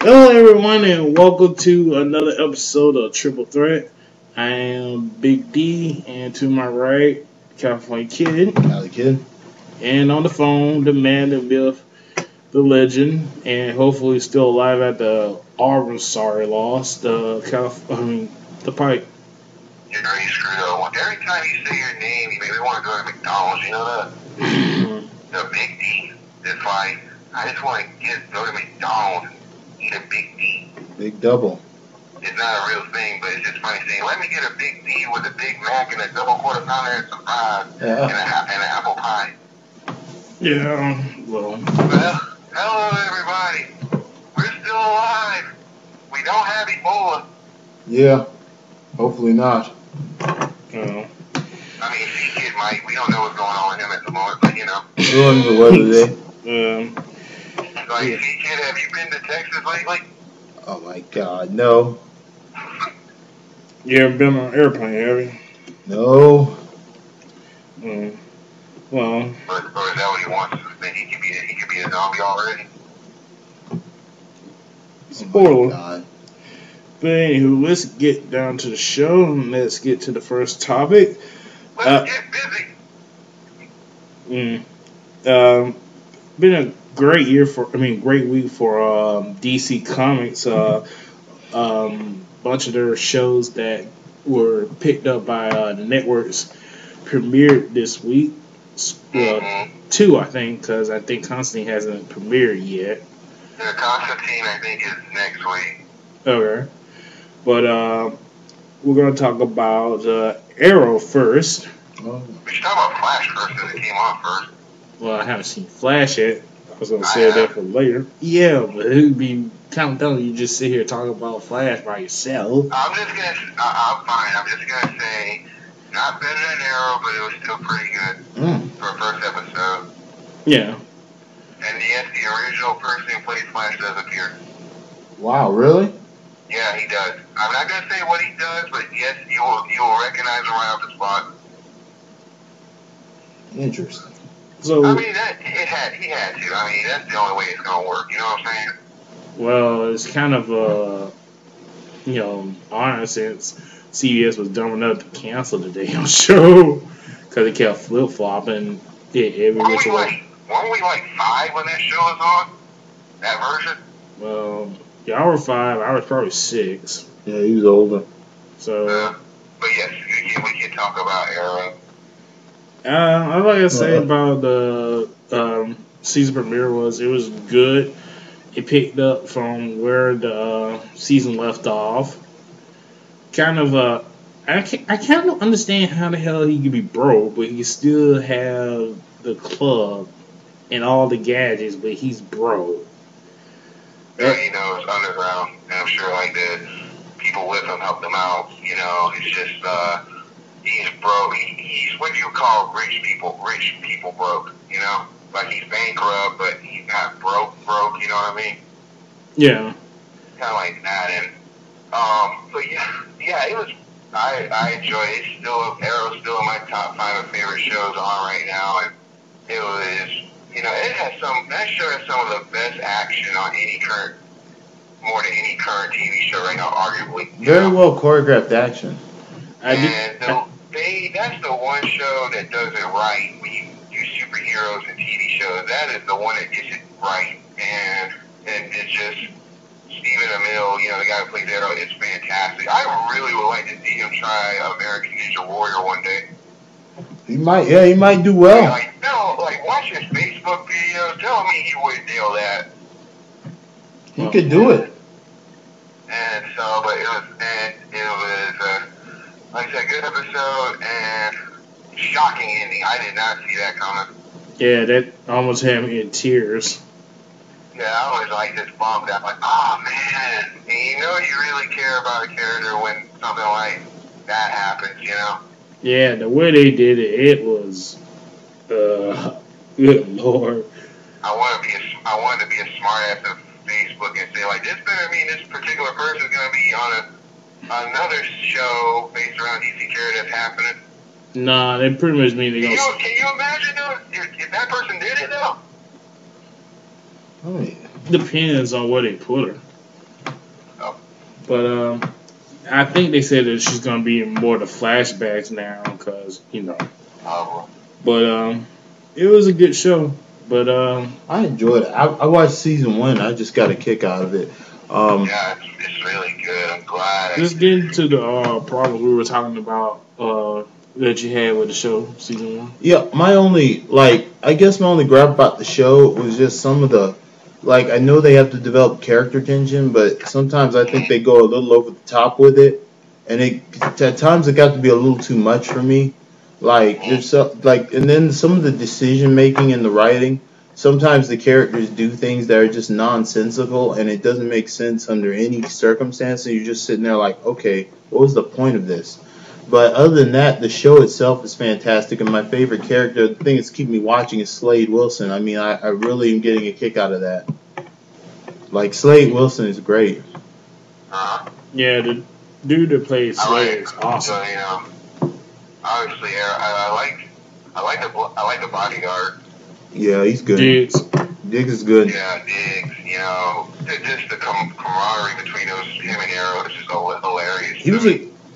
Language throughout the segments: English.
Hello, everyone, and welcome to another episode of Triple Threat. I am Big D, and to my right, California Kid, Cali Kid, and on the phone, the man, the myth, the legend, and hopefully still alive at the Auburn loss, the Pike. You're already screwed up. Every time you say your name, you make me want to go to McDonald's. You know that? The Big D. It's like, I just want to go to McDonald's and eat a Big D. Big Double. It's not a real thing, but it's just funny saying, let me get a Big D with a Big Mac and a double quarter pounder and some fries and an apple pie. Yeah, well, hello everybody. We're still alive. We don't have Ebola. Yeah, hopefully not. I mean, C-Kid might. We don't know what's going on with him at the moment, but you know. Ruined the weather day. Like, C-Kid, have you been to Texas lately? Oh my God, no. You ever been on an airplane, have you? No. Well. Or is that what he wants? That he could be a zombie already? Spoiler. Oh but anywho, let's get down to the show and let's get to the first topic. Let's get busy. Been a great great week for DC Comics. Bunch of their shows that were picked up by the networks premiered this week. Well, two, I think, because I think Constantine hasn't premiered yet. Yeah, Constantine, I think, is next week. Okay. But we're going to talk about Arrow first. Oh. We should talk about Flash first, because it came on first. Well, I haven't seen Flash yet. I was going to say that for later. Yeah, but it would be kind of dumb you just sit here talking about Flash by yourself. I'm fine. I'm just going to say, not better than Arrow, but it was still pretty good for a first episode. Yeah. And yes, the original person who played Flash does appear. Wow, really? Yeah, he does. I'm not going to say what he does, but yes, you will recognize him right off the spot. Interesting. So, I mean, he had to. I mean, that's the only way it's going to work. You know what I'm saying? well, it's kind of honor since CBS was dumb enough to cancel the damn show because it kept flip flopping. Weren't we like 5 when that show was on? That version? Well, y'all were 5. I was probably 6. Yeah, he was older. So. But yes, we can talk about Arrow. All I gotta say about the season premiere was it was good. It picked up from where the season left off. Kind of I kind of understand how the hell he could be broke, but he still have the club and all the gadgets, but he's broke. Yeah, it's underground, and I'm sure like the people with him helped him out. It's just he's broke. He's what you call rich people broke. Like he's bankrupt, but he's not broke. You know what I mean? Yeah. Kind of like that, and but yeah, it was. I enjoy it. Arrow's still in my top 5 of favorite shows on right now, and it was. It has that show has some of the best action on more than any current TV show right now, arguably. Very well choreographed action. That's the one show that does it right when you do superheroes and TV shows. That is the one that gets it right, and it's just Stephen Amell, the guy who plays Arrow, is fantastic. I really would like to see him try American Ninja Warrior one day. He might do well. Watch his Facebook videos. Tell me he wouldn't nail that. He could do it. And so, but it was like I said, good episode and shocking ending. I did not see that coming. Yeah, that almost had me in tears. Yeah, I was just bummed out. Oh man, and you really care about a character when something like that happens. Yeah, the way they did it was, good lord. I wanted to be a smart ass on Facebook and say this better mean this particular person is going to be on another show based around DC character that's happening. Nah, they pretty much mean they Can you imagine though if that person did it though? Oh, yeah. Depends on where they put her. But I think they said that she's gonna be in more of the flashbacks now, cause But it was a good show. But I enjoyed it. I watched season 1. I just got a kick out of it. Yeah, it's really good. I'm glad. let's get into the problems we were talking about that you had with the show season 1. Yeah, I guess my only gripe about the show was just some of the, I know they have to develop character tension, but sometimes I think they go a little over the top with it, and at times it got to be a little too much for me. And then some of the decision making and the writing. Sometimes the characters do things that are just nonsensical, and it doesn't make sense under any circumstance. And you're just sitting there like, okay, what was the point of this? But other than that, the show itself is fantastic, and my favorite character, the thing that's keeping me watching, is Slade Wilson. I mean, I really am getting a kick out of that. Like, Slade Wilson is great. Yeah, the dude that plays Slade is awesome. Obviously, I like the bodyguard. Yeah, he's good. Diggs is good. Yeah, Diggs. Just the camaraderie between him and Arrow is just hilarious.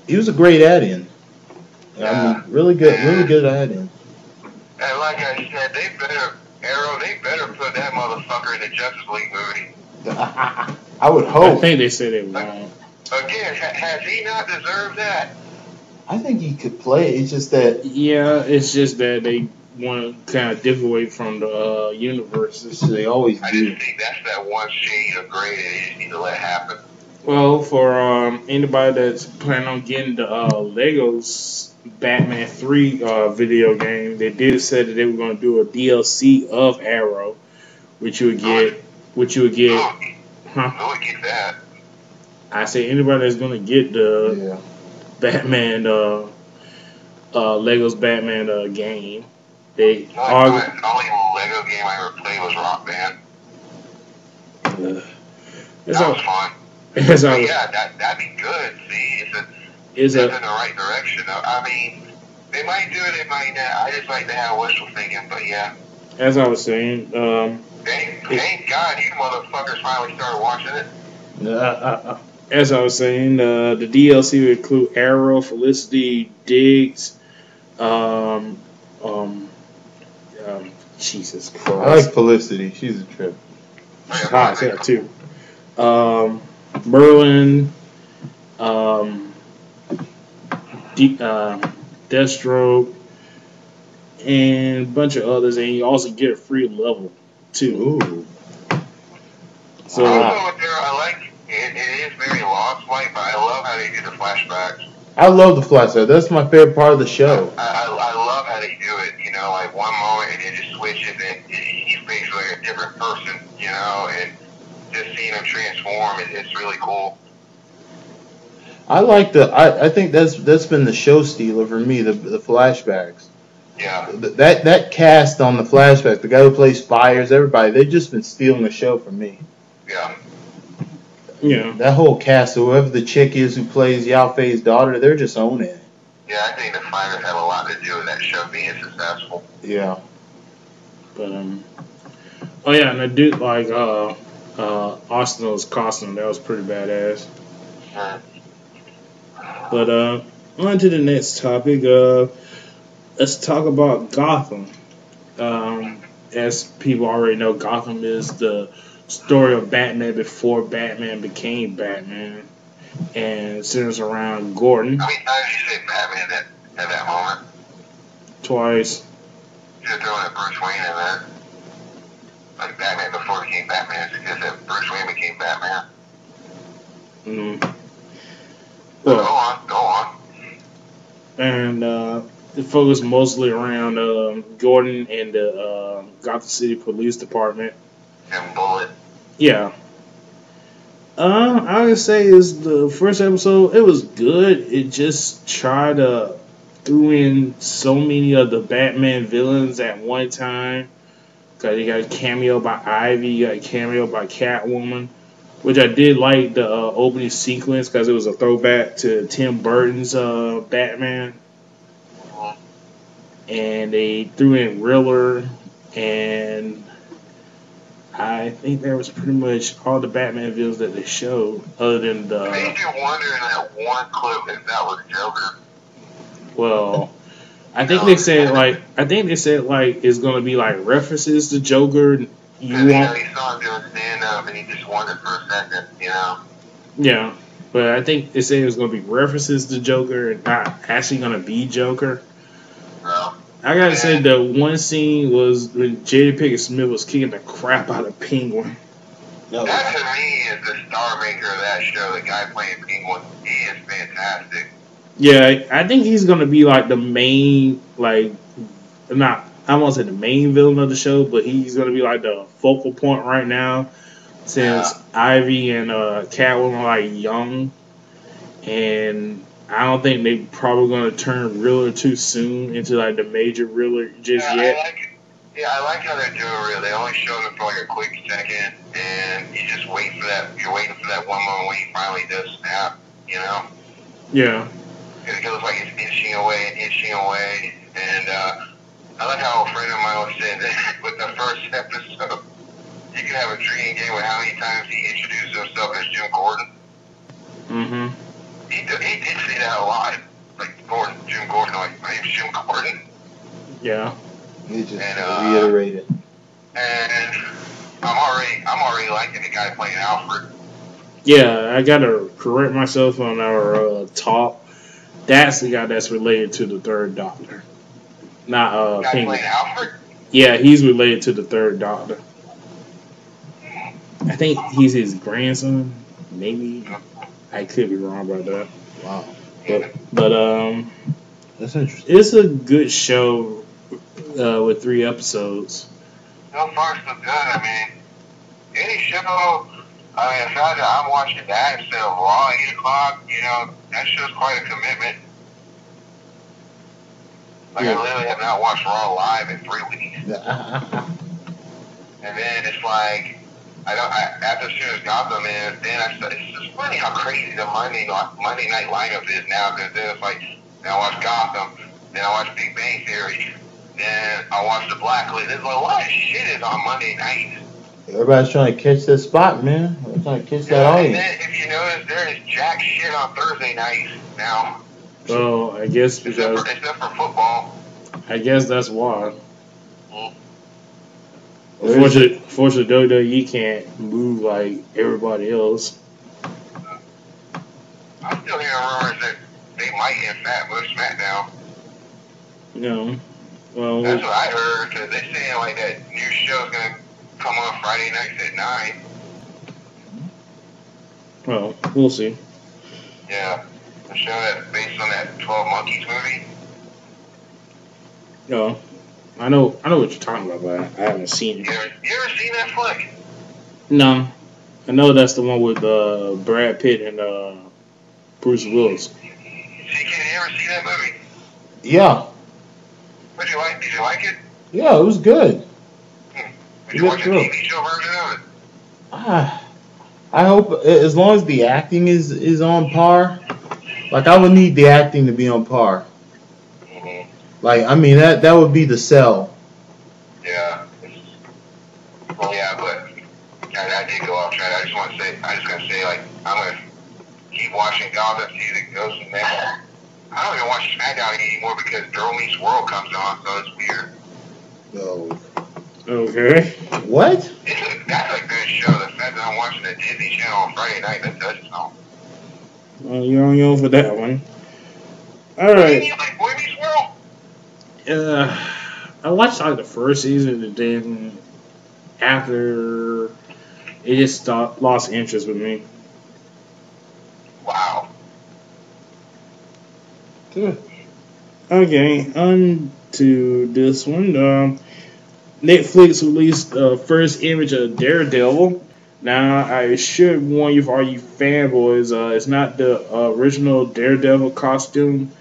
He was a great add-in. Yeah. I mean, really good add-in. And like I said, they better put that motherfucker in the Justice League movie. I would hope. I think they said it wrong. Again, has he not deserved that? I think he could play. It's just that. Yeah, it's just that they want to kind of dip away from the universes. So they always do. I just think that's that one shade of gray that they just need to let happen. Well, for anybody that's planning on getting the Legos Batman 3 video game, they did say that they were going to do a DLC of Arrow, which you would get. Who would get that? I say anybody that's going to get the Batman, Legos Batman game. The only Lego game I ever played was Rock Band. That was fun. That'd be good. See, it's in the right direction. I mean, they might do it, they might not. I just like to have wishful thinking, but yeah. As I was saying, thank God you motherfuckers finally started watching it. As I was saying, the DLC would include Arrow, Felicity, Diggs, Jesus Christ. I like Felicity. She's a trip. She's hot as hell too. Merlin, Deathstroke, and a bunch of others, and you also get a free level too. Ooh. So I like it is very Lost-like, but I love how they do the flashbacks. I love the flashback. That's my favorite part of the show. I love how they do it. Like one moment and then just switches and he's basically like a different person. And just seeing him transform, it's really cool. I think that's been the show stealer for me, the flashbacks. Yeah. That cast on the flashbacks, the guy who plays Spires, everybody, they've just been stealing the show from me. Yeah. Yeah. That whole cast, whoever the chick is who plays Yao Fei's daughter, they're just owning it. Yeah, I think the fighters have a lot to do with that show being successful. Yeah. But oh yeah, and I did like Arsenal's costume. That was pretty badass. But on to the next topic. Let's talk about Gotham. As people already know, Gotham is the story of Batman before Batman became Batman, and it centers around Gordon. How many times did you say Batman at that moment? Twice. You're throwing a Bruce Wayne in there. Like Batman before he became Batman. It's just that Bruce Wayne became Batman. Well, go on. And it focused mostly around Gordon and the Gotham City Police Department. And Bullet. Yeah. I would say is the first episode. It was good. It just tried to threw in so many of the Batman villains at one time. Cause you got a cameo by Ivy, you got a cameo by Catwoman, which I did like the opening sequence because it was a throwback to Tim Burton's Batman. And they threw in Riddler and I think that was pretty much all the Batman villains that they showed, other than It made you wonder in that one clip if that was Joker. well, I think they said like it's gonna be like references to Joker. You Because he saw him doing stand up and he just wondered for a second, Yeah, but I think they said it was gonna be references to Joker and not actually gonna be Joker. Well, I gotta say the one scene was when Jada Pinkett Smith was kicking the crap out of Penguin. That to me is the star maker of that show. The guy playing Penguin, he is fantastic. Yeah, I think he's gonna be like the main, like, not I won't say the main villain of the show, but he's gonna be like the focal point right now, since Ivy and Catwoman are like young, and I don't think they probably gonna turn Riddler too soon into like the major Riddler just yet. I like how they're doing Riddler. They only show him for like a quick second, and you just wait for that. You're waiting for that one moment when he finally does snap. Yeah. Because it goes like it's inching away, and I like how a friend of mine was saying that with the first episode, you can have a drinking game with how many times he introduced himself as Jim Gordon. Mm-hmm. He did say that a lot. Like Jim Gordon, like my name's Jim Gordon. Yeah. He just reiterated. And I'm already liking the guy playing Alfred. Yeah, I gotta correct myself on our talk. That's the guy that's related to the Third Doctor, not Guy Penguin. playing Alfred? Yeah, he's related to the Third Doctor. I think he's his grandson. Maybe I could be wrong about that. Wow. But that's interesting. It's a good show with 3 episodes. So far, so good. I mean, any show. The fact that I'm watching that instead of Raw at 8 o'clock, that shows quite a commitment. Like, I literally have not watched Raw live in 3 weeks. And then it's like, after as soon as Gotham is, then it's just funny how crazy the Monday night lineup is now, because then it's like, then I watch Gotham, then I watch Big Bang Theory, then I watch The Blacklist. There's a lot of shit is on Monday nights. Everybody's trying to catch that spot, man. They're trying to catch that audience. And then, if you notice, there is jack shit on Thursday nights now. Well, I guess because except for football. I guess that's why. Unfortunately, WWE can't move like everybody else. I'm still hearing rumors that they might in fact move SmackDown. No. Well, that's what I heard, because they're saying like that new show's gonna come on Friday nights at 9. Well, we'll see. Yeah, the show that's based on that 12 Monkeys movie. No, I know what you're talking about, but I haven't seen it. You ever seen that flick? No, I know that's the one with Brad Pitt and Bruce Willis. CK, you ever see that movie? Yeah. What did you like? Did you like it? Yeah, it was good. Did you watch the TV show version of it? I hope, as long as the acting is on par. Like, I would need the acting to be on par. Like, I mean, that would be the sell. Yeah. Well, yeah, but I did go off track. I just gotta say, like, I'm gonna keep watching Gotham, see if it goes from there. I don't even watch SmackDown anymore because Girl Meets World comes on, so it's weird. No. Okay. What? That's a good show. The fact that I'm watching the Disney Channel on Friday night, that does something. Well, you're on your own for that one. All right. You like Boy Meets World? I watched like the first season, and then after it just lost interest with me. Wow. Good. Okay, on to this one. Netflix released the first image of Daredevil. Now, I should warn you for all you fanboys, it's not the original Daredevil costume.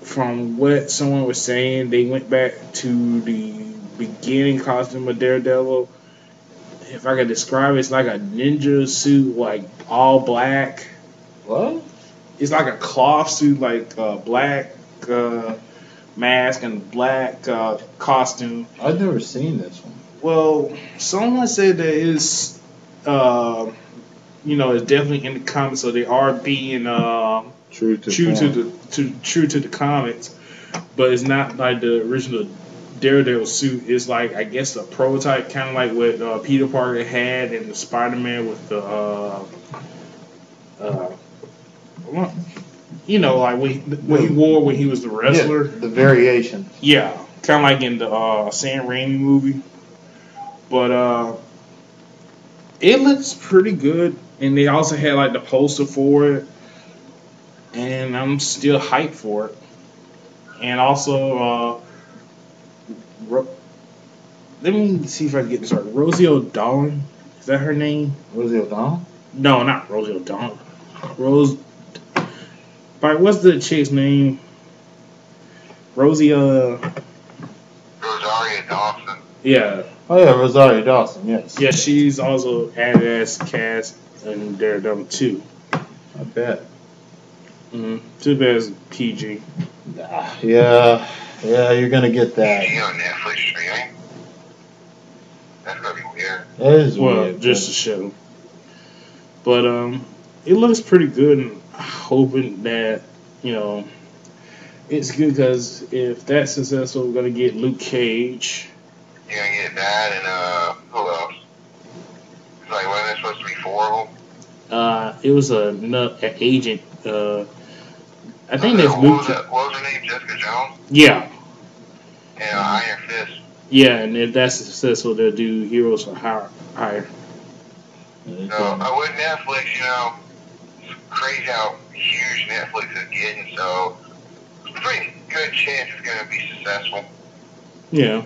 From what someone was saying, they went back to the beginning costume of Daredevil. If I could describe it, it's like a ninja suit, like all black. What? It's like a cloth suit, like black mask and black costume. I've never seen this one. Well, someone said that it's, uh, it's definitely in the comics, so they are being true to the comics, but it's not like the original Daredevil suit. It's like I guess a prototype, kind of like what Peter Parker had in the Spider-Man with the uh, what- like what he wore when he was the wrestler. Yeah, the variation. Yeah, kind of like in the Sam Raimi movie, but it looks pretty good. And they also had like the poster for it, and I'm still hyped for it. And also, let me see if I can get this right. Rosie O'Donnell, is that her name? Rosie O'Donnell? No, not Rosie O'Donnell. Rose. Right, what's the chick's name? Rosie. Rosario Dawson. Yeah. Oh yeah, Rosario Dawson. Yes. Yeah, she's also added as cast in Daredevil 2. I bet. Too bad it's PG. Yeah, you're gonna get that. PG on Netflix streaming. That's gonna be weird. That is Well, weird. just a show. But it looks pretty good, and hoping that it's good because if that's successful, we're gonna get Luke Cage. You're gonna get that and who else? It's like wasn't there supposed to be 4 of them? It was an agent. I think that's what Luke. what was her name? Jessica Jones? Yeah, And Iron Fist. yeah, and if that's successful, they'll do Heroes for Hire. So with Netflix, it's crazy how huge Netflix is getting. So it's a pretty good chance it's gonna be successful. Yeah.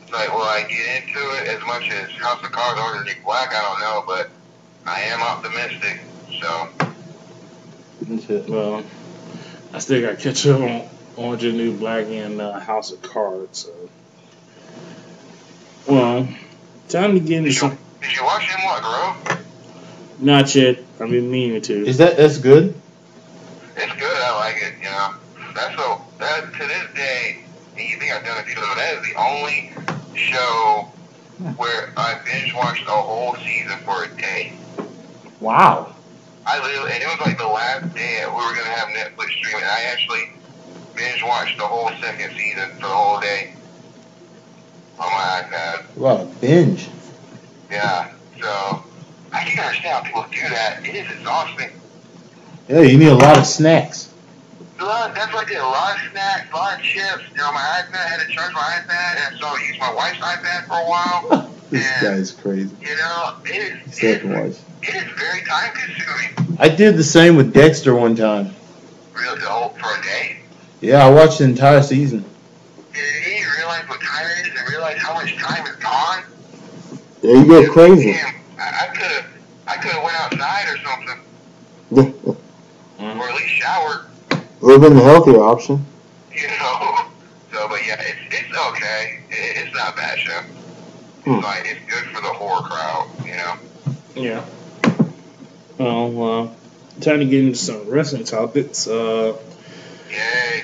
It's like, will I get into it as much as House of Cards or Orange is the New Black? I don't know, but I am optimistic. So. That's it. Well, I still got to catch up on Orange is the New Black and House of Cards. So. Well, time to get into some. Did you watch Hemlock Grove? Not yet. I've been meaning to. That's good? It's good. I like it. That to this day, and you think I've done it before, that is the only show where I binge watched a whole season for a day. Wow. And it was like the last day that we were gonna have Netflix streaming. I actually binge watched the whole second season for the whole day on my iPad. Wow, binge. Yeah. So I can understand how people do that. It is exhausting. Yeah, you need a lot of snacks. That's what I did. A lot of snacks, a lot of chips. My iPad, I had to charge my iPad, and so I used my wife's iPad for a while. This guy's crazy. It is very time consuming. I did the same with Dexter one time. Really, for a day? Yeah, I watched the entire season. Did you realize what time it is and realize how much time is gone? Yeah, you go crazy. Damn, I could have went outside or something. Or at least showered. Would have been the healthier option. So, but yeah, it's okay. It's not a bad show. Like, it's good for the horror crowd, Yeah. Well, time to get into some wrestling topics. Yay.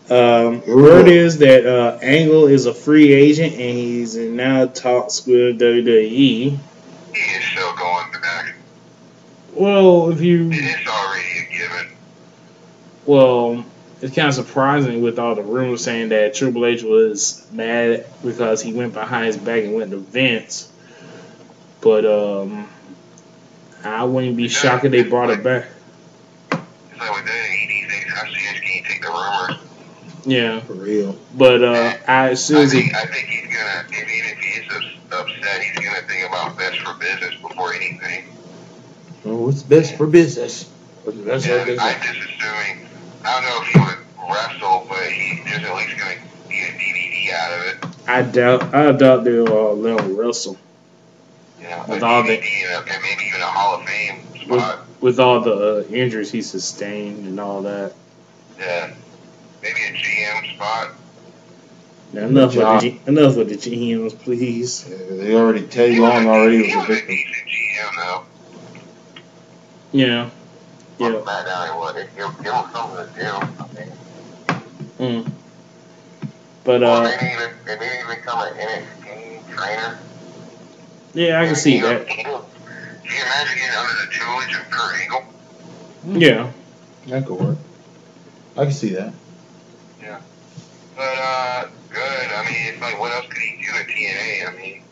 Word is that Angle is a free agent and he's in now talks with WWE. He is still going back. Well, if you... It's already a given. Well, it's kind of surprising with all the rumors saying that Triple H was mad because he went behind his back and went to Vince. But I wouldn't be shocked if they brought it back. It's like with WWE these days, how serious can you take the rumors? Yeah. For real. But I think he's gonna, even if he is upset, he's gonna think about best for business before anything. Oh, what's best for business? I'm just assuming, I don't know if he would wrestle, but he's just at least gonna get a DVD out of it. I doubt they'll let him wrestle. Yeah, with a all DVD and maybe even a Hall of Fame spot. With all the injuries he sustained and all that. Yeah, maybe a GM spot. Now, enough with the GMs, please. Yeah, they already Teddy Long already was a decent victim. GM though. Yeah. Yeah. Back down, it was something to do. I mean. But maybe even become an NXT trainer. Yeah, I can see that. Can you imagine getting under the tutelage of Kurt Angle? Yeah. That could work. I can see that. Yeah. But, good. I mean, it's like, what else could he do at TNA? I mean,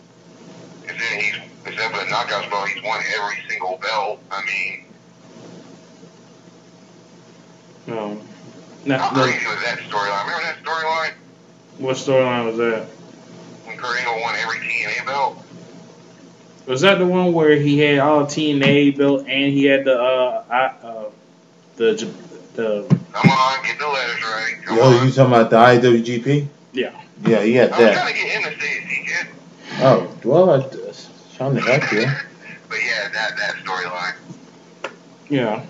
except for the knockouts belt, he's won every single belt. I mean, how crazy was that storyline? Remember that storyline? What storyline was that? When Kurt Angle won every TNA belt? Was that the one where he had all TNA belt and he had the Come on, get the letters right. Come Yo, on. you talking about the IWGP? Yeah. Yeah, he had I was that. trying to get him to say it, kid. Oh, well, I was trying to help you. But yeah, that storyline. Yeah.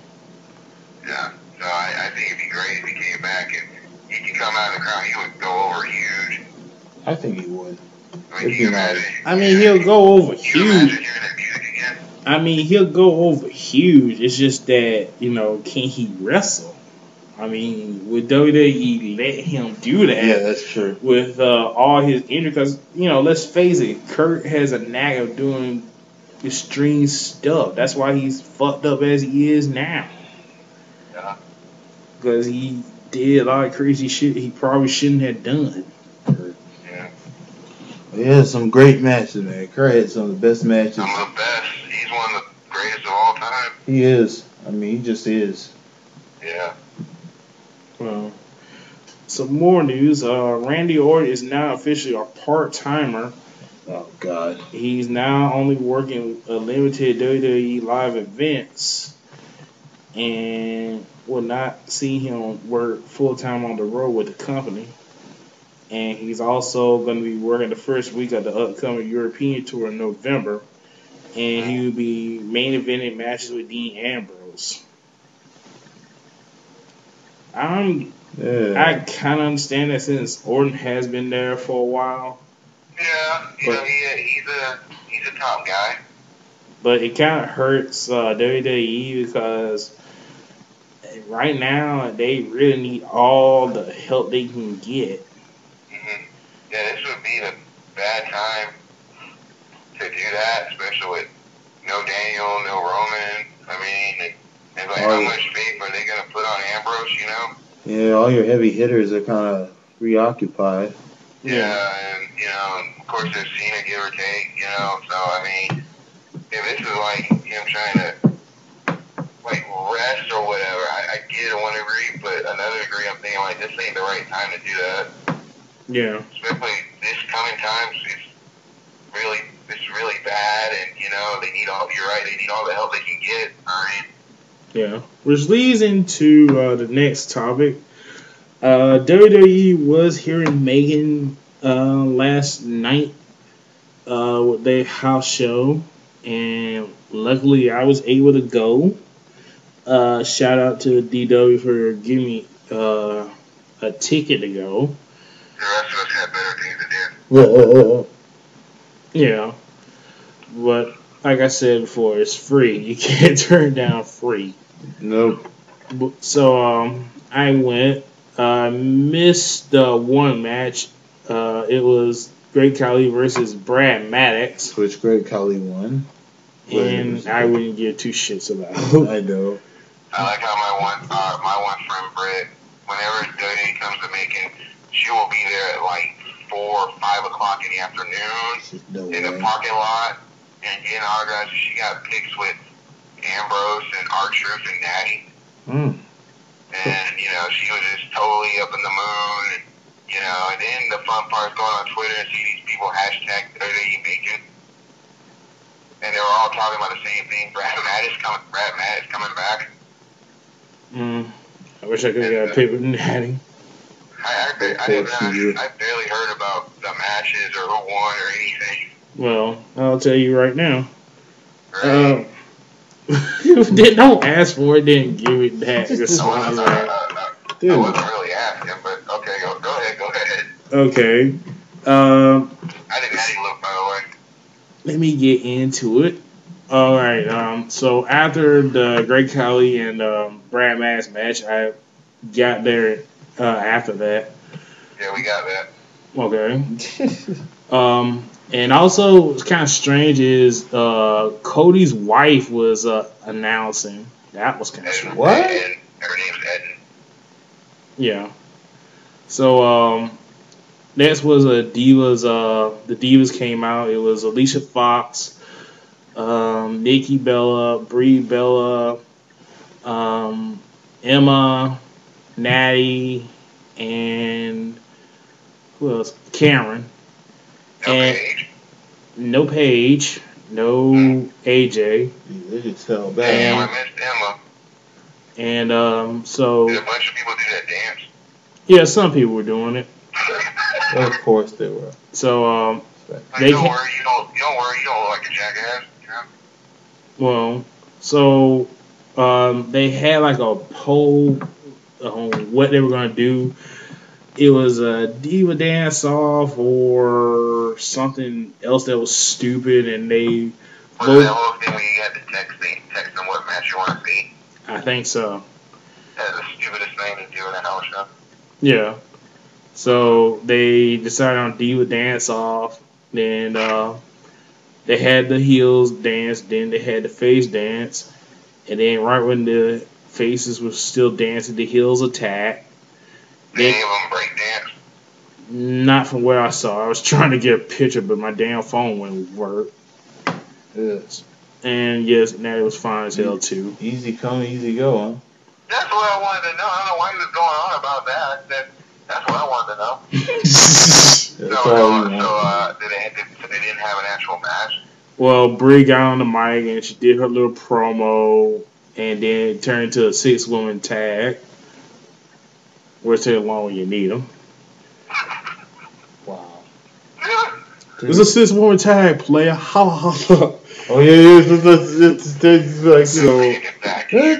Yeah. So I think it'd be great if he came back and he could come out of the crowd. He would go over huge. I think he would. I mean, can you imagine? I mean, he'll go over Can you imagine huge. hearing that music again? I mean, he'll go over huge. It's just that, can he wrestle? I mean, would WWE let him do that? Yeah, that's true. With all his injury, because let's face it, Kurt has a knack of doing extreme stuff. That's why he's fucked up as he is now. Yeah. Because he did a lot of crazy shit he probably shouldn't have done. Yeah. Yeah, some great matches, man. Kurt had some of the best matches. Some of the best. He's one of the greatest of all time. He is. I mean, he just is. Yeah. Well, some more news. Randy Orton is now officially a part-timer. Oh, God. He's now only working limited WWE live events and will not see him work full-time on the road with the company. And he's also going to be working the first week of the upcoming European tour in November. And he will be main eventing matches with Dean Ambrose. I kind of understand that since Orton has been there for a while. Yeah, he's a top guy. But it kind of hurts WWE because right now they really need all the help they can get. Mm-hmm. Yeah, this would be the bad time to do that, especially with no Daniel, no Roman. I mean, it's like, how much faith are they going to put on Ambrose, Yeah, all your heavy hitters are kind of preoccupied. Yeah, and, of course there's Cena, give or take, so, I mean, if this is like him trying to, rest or whatever, I get it to one degree, but another degree I'm thinking, this ain't the right time to do that. Yeah. Especially this coming times, it's really bad, and, they need all, you're right, they need all the help they can get, Yeah. Which leads into the next topic. WWE was here in Macon last night with their house show, and luckily I was able to go. Shout out to DW for giving me a ticket to go. The rest of us had better things to do. Yeah, but like I said before, it's free. You can't turn down free. Nope. So I went. Missed one match. It was Great Khali versus Brad Maddox. Which Great Khali won. And I wouldn't give two shits about it. I know. I like how my one friend Britt, whenever WWE comes to Macon, she will be there at 4 or 5 o'clock in the afternoon in the parking lot and getting autographs. She got pics with Ambrose and R-Truth and Natty. And, she was just totally up in the moon. And, and then the fun part is going on Twitter and see these people hashtag WWE Macon. And they were all talking about the same thing. Brad Maddox coming back. I wish I could have got a paper with Natty. I barely heard about the matches or who won or anything. Well, I'll tell you right now. Right. Don't ask for it, then give it back. I wasn't really asking, but okay, go ahead. Okay. I didn't have any look, by the way. Let me get into it. All right. So after the Great Khali and Brad Maddox match, I got there after that. Yeah, we got that. Okay. And also, what's kind of strange is Cody's wife was announcing. That was kind of strange. What? And her name's Eden. Yeah. So next was Divas. The Divas came out. It was Alicia Fox, Nikki Bella, Brie Bella, Emma, Natty, and who else? Karen. No And Paige. no Paige, no AJ, They just fell Damn, back. I missed Emma. and so Did a bunch of people do that dance? yeah, some people were doing it. Of course they were. So Like, they don't ca- worry, you don't worry, you don't look like a jackass. Yeah. well, so they had like a poll on what they were gonna do. It was a diva dance off or something else that was stupid, and they Was vote. that whole thing where you had to text them what match you want to see? I think so. That's the stupidest thing to do in a house show. Yeah. So they decided on diva dance off. Then they had the heels dance. Then they had the face dance. And then right when the faces were still dancing, the heels attacked. Did any of them break dance? Not from what I saw. I was trying to get a picture, but my damn phone wouldn't work. Yes. And yes, Natty was fine as hell too. Easy come, easy go, huh? That's what I wanted to know. I don't know why he was going on about that. I said, that's what I wanted to know. That's all you want. So they didn't have an actual match? Well, Brie got on the mic and she did her little promo, and then it turned into a 6-woman tag. Where's it along when you need them? Wow. It's a 6-woman tag, player. Ha ha ha. Oh yeah, it's like So,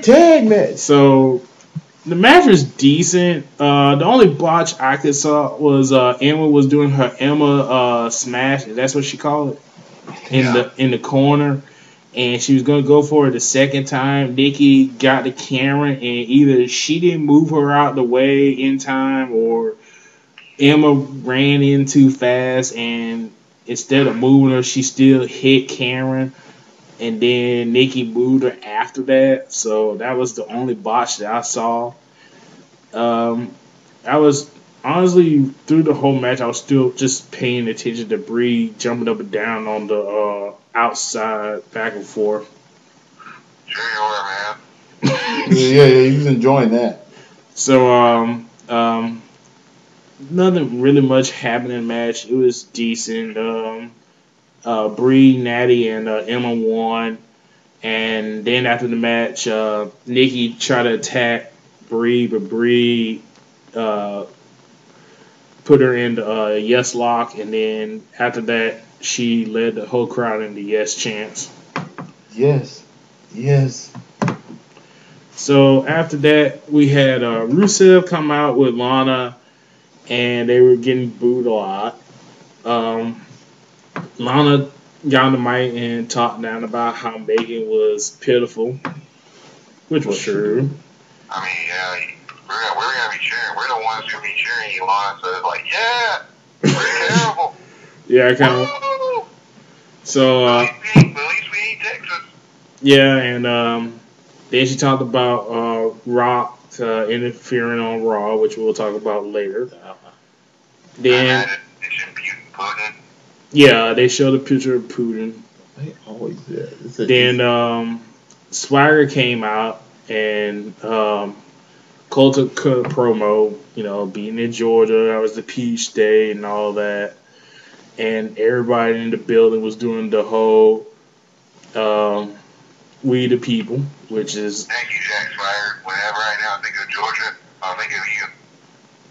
tag match. so the match was decent. The only botch I could saw was Emma was doing her Emma smash. That's what she called it in the corner, and she was gonna go for it the second time. Nikki got to Karen, and either she didn't move her out the way in time, or Emma ran in too fast, and instead of moving her, she still hit Karen. And then Nikki moved her after that, so that was the only botch that I saw. I was honestly through the whole match, I was still just paying attention to Bree jumping up and down on the outside, back and forth. Sure you were, man. Yeah, he was enjoying that. So nothing really much happened in the match. It was decent. Bree, Natty, and Emma won. And then after the match, Nikki tried to attack Bree, but Bree put her in the yes lock. And then after that, she led the whole crowd into yes chants. Yes. Yes. So after that, we had Rusev come out with Lana, and they were getting booed a lot. Lana got on the mic and talked down about how Megan was pitiful, which was true. I mean, yeah, we're going to be cheering. We're the ones going to be cheering you on. So it's like, yeah, we're terrible. Yeah, I kind of. Woo! So, At least we ain't Texas. yeah, and then she talked about Rock interfering on Raw, which we'll talk about later. Then, They should be Putin. yeah, they showed a picture of Putin. They always do. Then Swagger came out and Cole took a promo, being in Georgia, that was the Peach Day and all that. And everybody in the building was doing the whole We the People, which is... Thank you, Jack Swagger. Whenever I now think of Georgia, I'll think of you.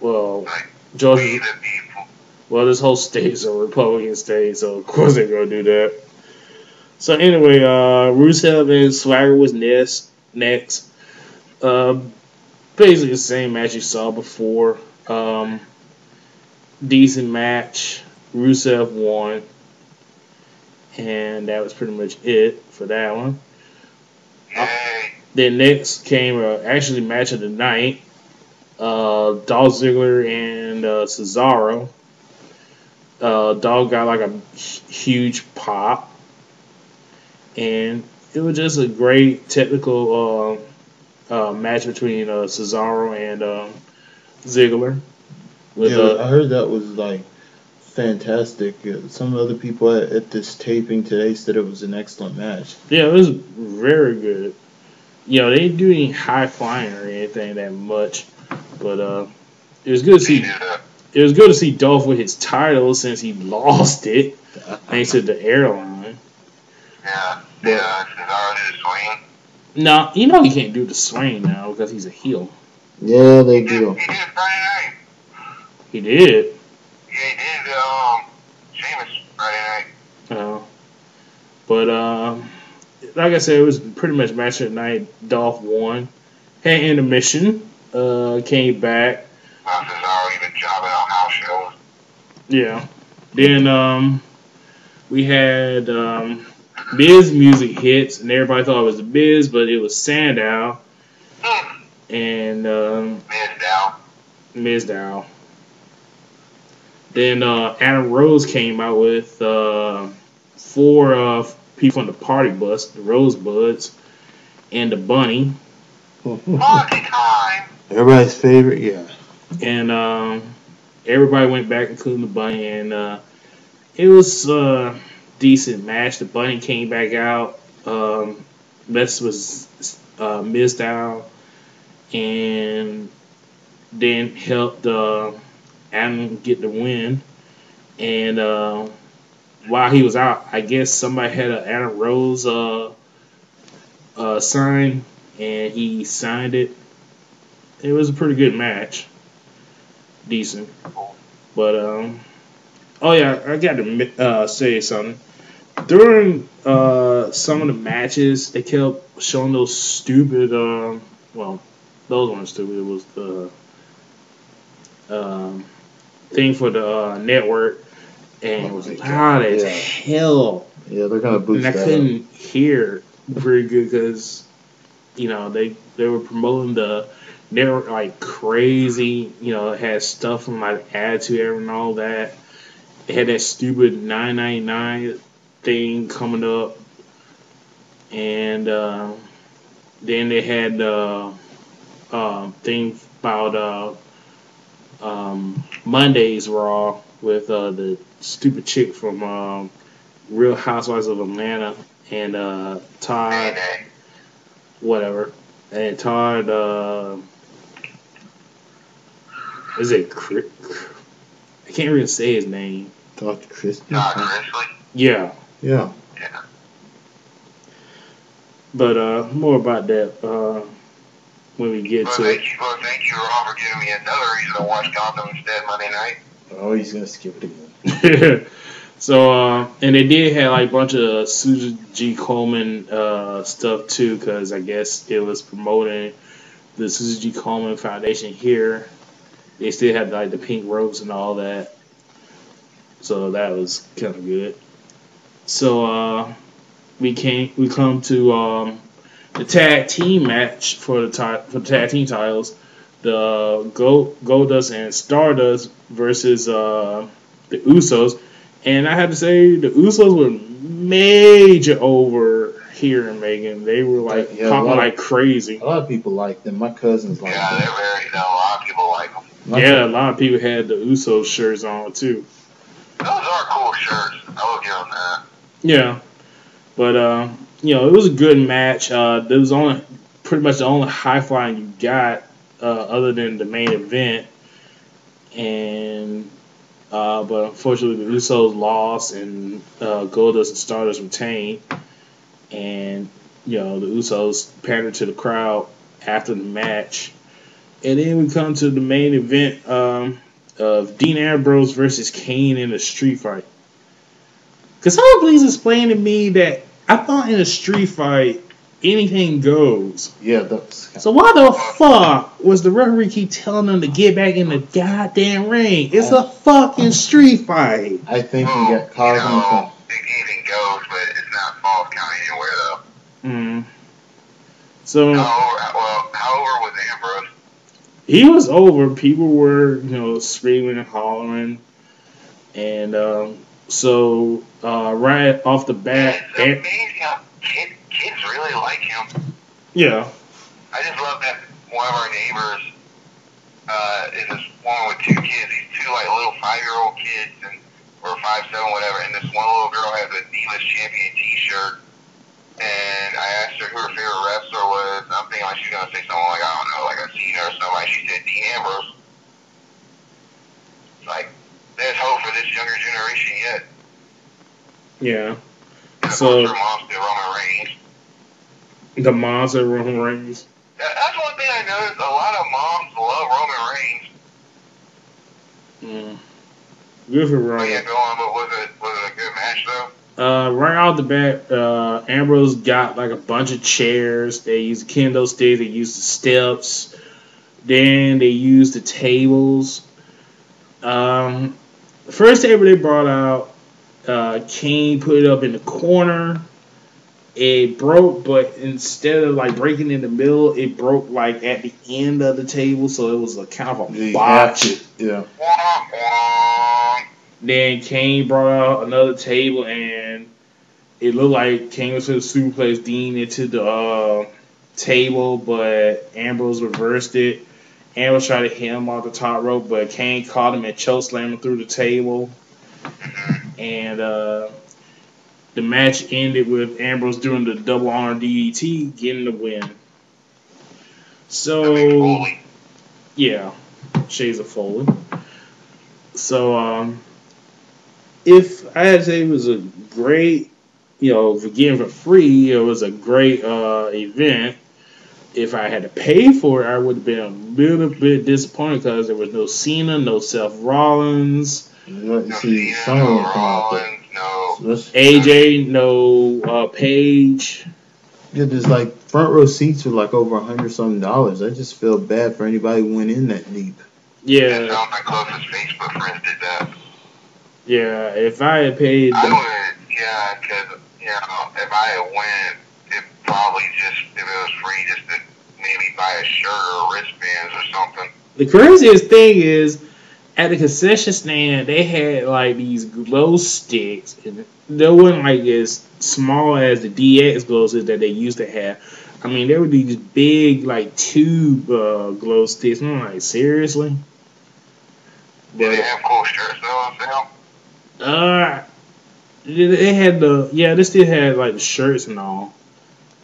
Well, Like, Georgia... we the people. Well, this whole state's a Republican state, so of course they're going to do that. So anyway, Rusev and Swagger was next. Basically the same match you saw before. Decent match. Rusev won. And that was pretty much it for that one. Yay. Then next came actually match of the night. Dolph Ziggler and Cesaro. Dog got like a huge pop, and it was just a great technical match between Cesaro and Ziggler. With Yeah, I heard that was like fantastic. Some other people at this taping today said it was an excellent match. yeah, it was very good. You know, they didn't do any high flying or anything that much, but it was good to see. It was good to see Dolph with his title since he lost it thanks to the airline. Yeah, Cesaro did a swing. No, you know he can't do the swing now because he's a heel. Yeah, they He do. did it Friday night. He did. Yeah, he did. Sheamus Friday night. But like I said, it was pretty much match of the night. Dolph won. Had intermission. Came back. Well, Cesaro even jobbing on house shows. Yeah. Then we had Miz music hits, and everybody thought it was the Miz, but it was Sandow. And Miz Dow. Then Adam Rose came out with 4 people on the party bus, the Rosebuds, and the Bunny. Party time! Everybody's favorite, yeah. And everybody went back, including the Bunny, and it was a decent match. The Bunny came back out. This was Miz Dow, and then helped Adam get the win. And while he was out, I guess somebody had an Adam Rose sign, and he signed it. It was a pretty good match, decent. But oh yeah, I got to say something. During some of the matches, they kept showing those stupid. Well, those weren't stupid. It was the thing for the network, and it was loud as hell. Yeah, they're gonna boost and I that couldn't hear very good because they were promoting the network like crazy. You know, it had stuff from like Attitude Era and all that. It had that stupid $9.99 thing coming up, and then they had the thing about Monday's Raw with the stupid chick from Real Housewives of Atlanta and Todd, whatever, and Todd. Is it? I can't really say his name. Dr. Crispy. Yeah. Yeah. But more about that when we get to it. Thank you, Rob, for giving me another reason to watch Gotham instead Monday night. Oh, he's gonna skip it again. So, and they did have like a bunch of Susan G. Coleman stuff too, because I guess it was promoting the Susan G. Coleman Foundation here. They still had like the pink ropes and all that, so that was kind of good. So we come to the tag team match for the tag team titles. The Goldust and Stardust versus the Usos. And I have to say, the Usos were major over here in Megan. They were like popping like crazy. A lot of people like them. My cousins like them. Yeah, they're very. A lot of people like them. Yeah, a lot of people had the Usos shirts on too. Those are cool shirts. I will give them that. Yeah, but it was a good match. There was pretty much the only high flying you got other than the main event, and. But unfortunately, the Usos lost, and Goldust and Stardust retained. And the Usos pandered to the crowd after the match. And then we come to the main event of Dean Ambrose versus Kane in a street fight. Could someone please explain to me that I thought in a street fight anything goes? Yeah. So why the fuck was the referee keep telling them to get back in the goddamn ring? It's a fucking street fight. I think he got caught on the anything goes, but it's not false count anywhere though. So how over was Ambrose? He was over. People were screaming and hollering, And so right off the bat, It's amazing how kids really like him. yeah, I just love that one of our neighbors is this woman with 2 kids. These 2 like little 5-year-old kids, and or 5, 7, whatever. And this one little girl has a Divas Champion T-shirt. And I asked her who her favorite wrestler was. I'm thinking like she's gonna say something like, I don't know, like a Cena or something. Like she said Dean Ambrose. It's like there's hope for this younger generation yet. yeah. And of So course, her mom's still Roman Reigns. the moms of Roman Reigns. That's one thing I noticed. A lot of moms love Roman Reigns. Good for Oh Roman. yeah, go on. But was it a good match though? Right off the bat, Ambrose got like a bunch of chairs. They used kendo sticks. They used the steps. Then they used the tables. The first table they brought out, Kane put it up in the corner. It broke, but instead of like breaking in the middle, it broke like at the end of the table, so it was a kind of a botch. Yeah. Then Kane brought out another table, and it looked like Kane was going to suplex Dean into the table, but Ambrose reversed it. Ambrose tried to hit him off the top rope, but Kane caught him and chokeslammed him through the table. And the match ended with Ambrose doing the double arm DDT, getting the win. So, yeah, shades of Foley. So, if I had to say it was a great, for getting for free, it was a great event. If I had to pay for it, I would have been a little bit disappointed because there was no Cena, no Seth Rollins. You see, some of them come out there. AJ, no Paige. Yeah, there's like front row seats for like over $100-something. I just feel bad for anybody who went in that deep. Yeah. Some of my closest Facebook friends did that. Yeah, if I had paid. I would, yeah, because, if I had went, it probably just, if it was free, just to maybe buy a shirt or wristbands or something. The craziest thing is, at the concession stand, they had like these glow sticks, and they weren't like as small as the DX glow sticks that they used to have. I mean, they were these big like tube glow sticks. I'm like, seriously? Did they have cool shirts though on sale? They had they still had like the shirts and all.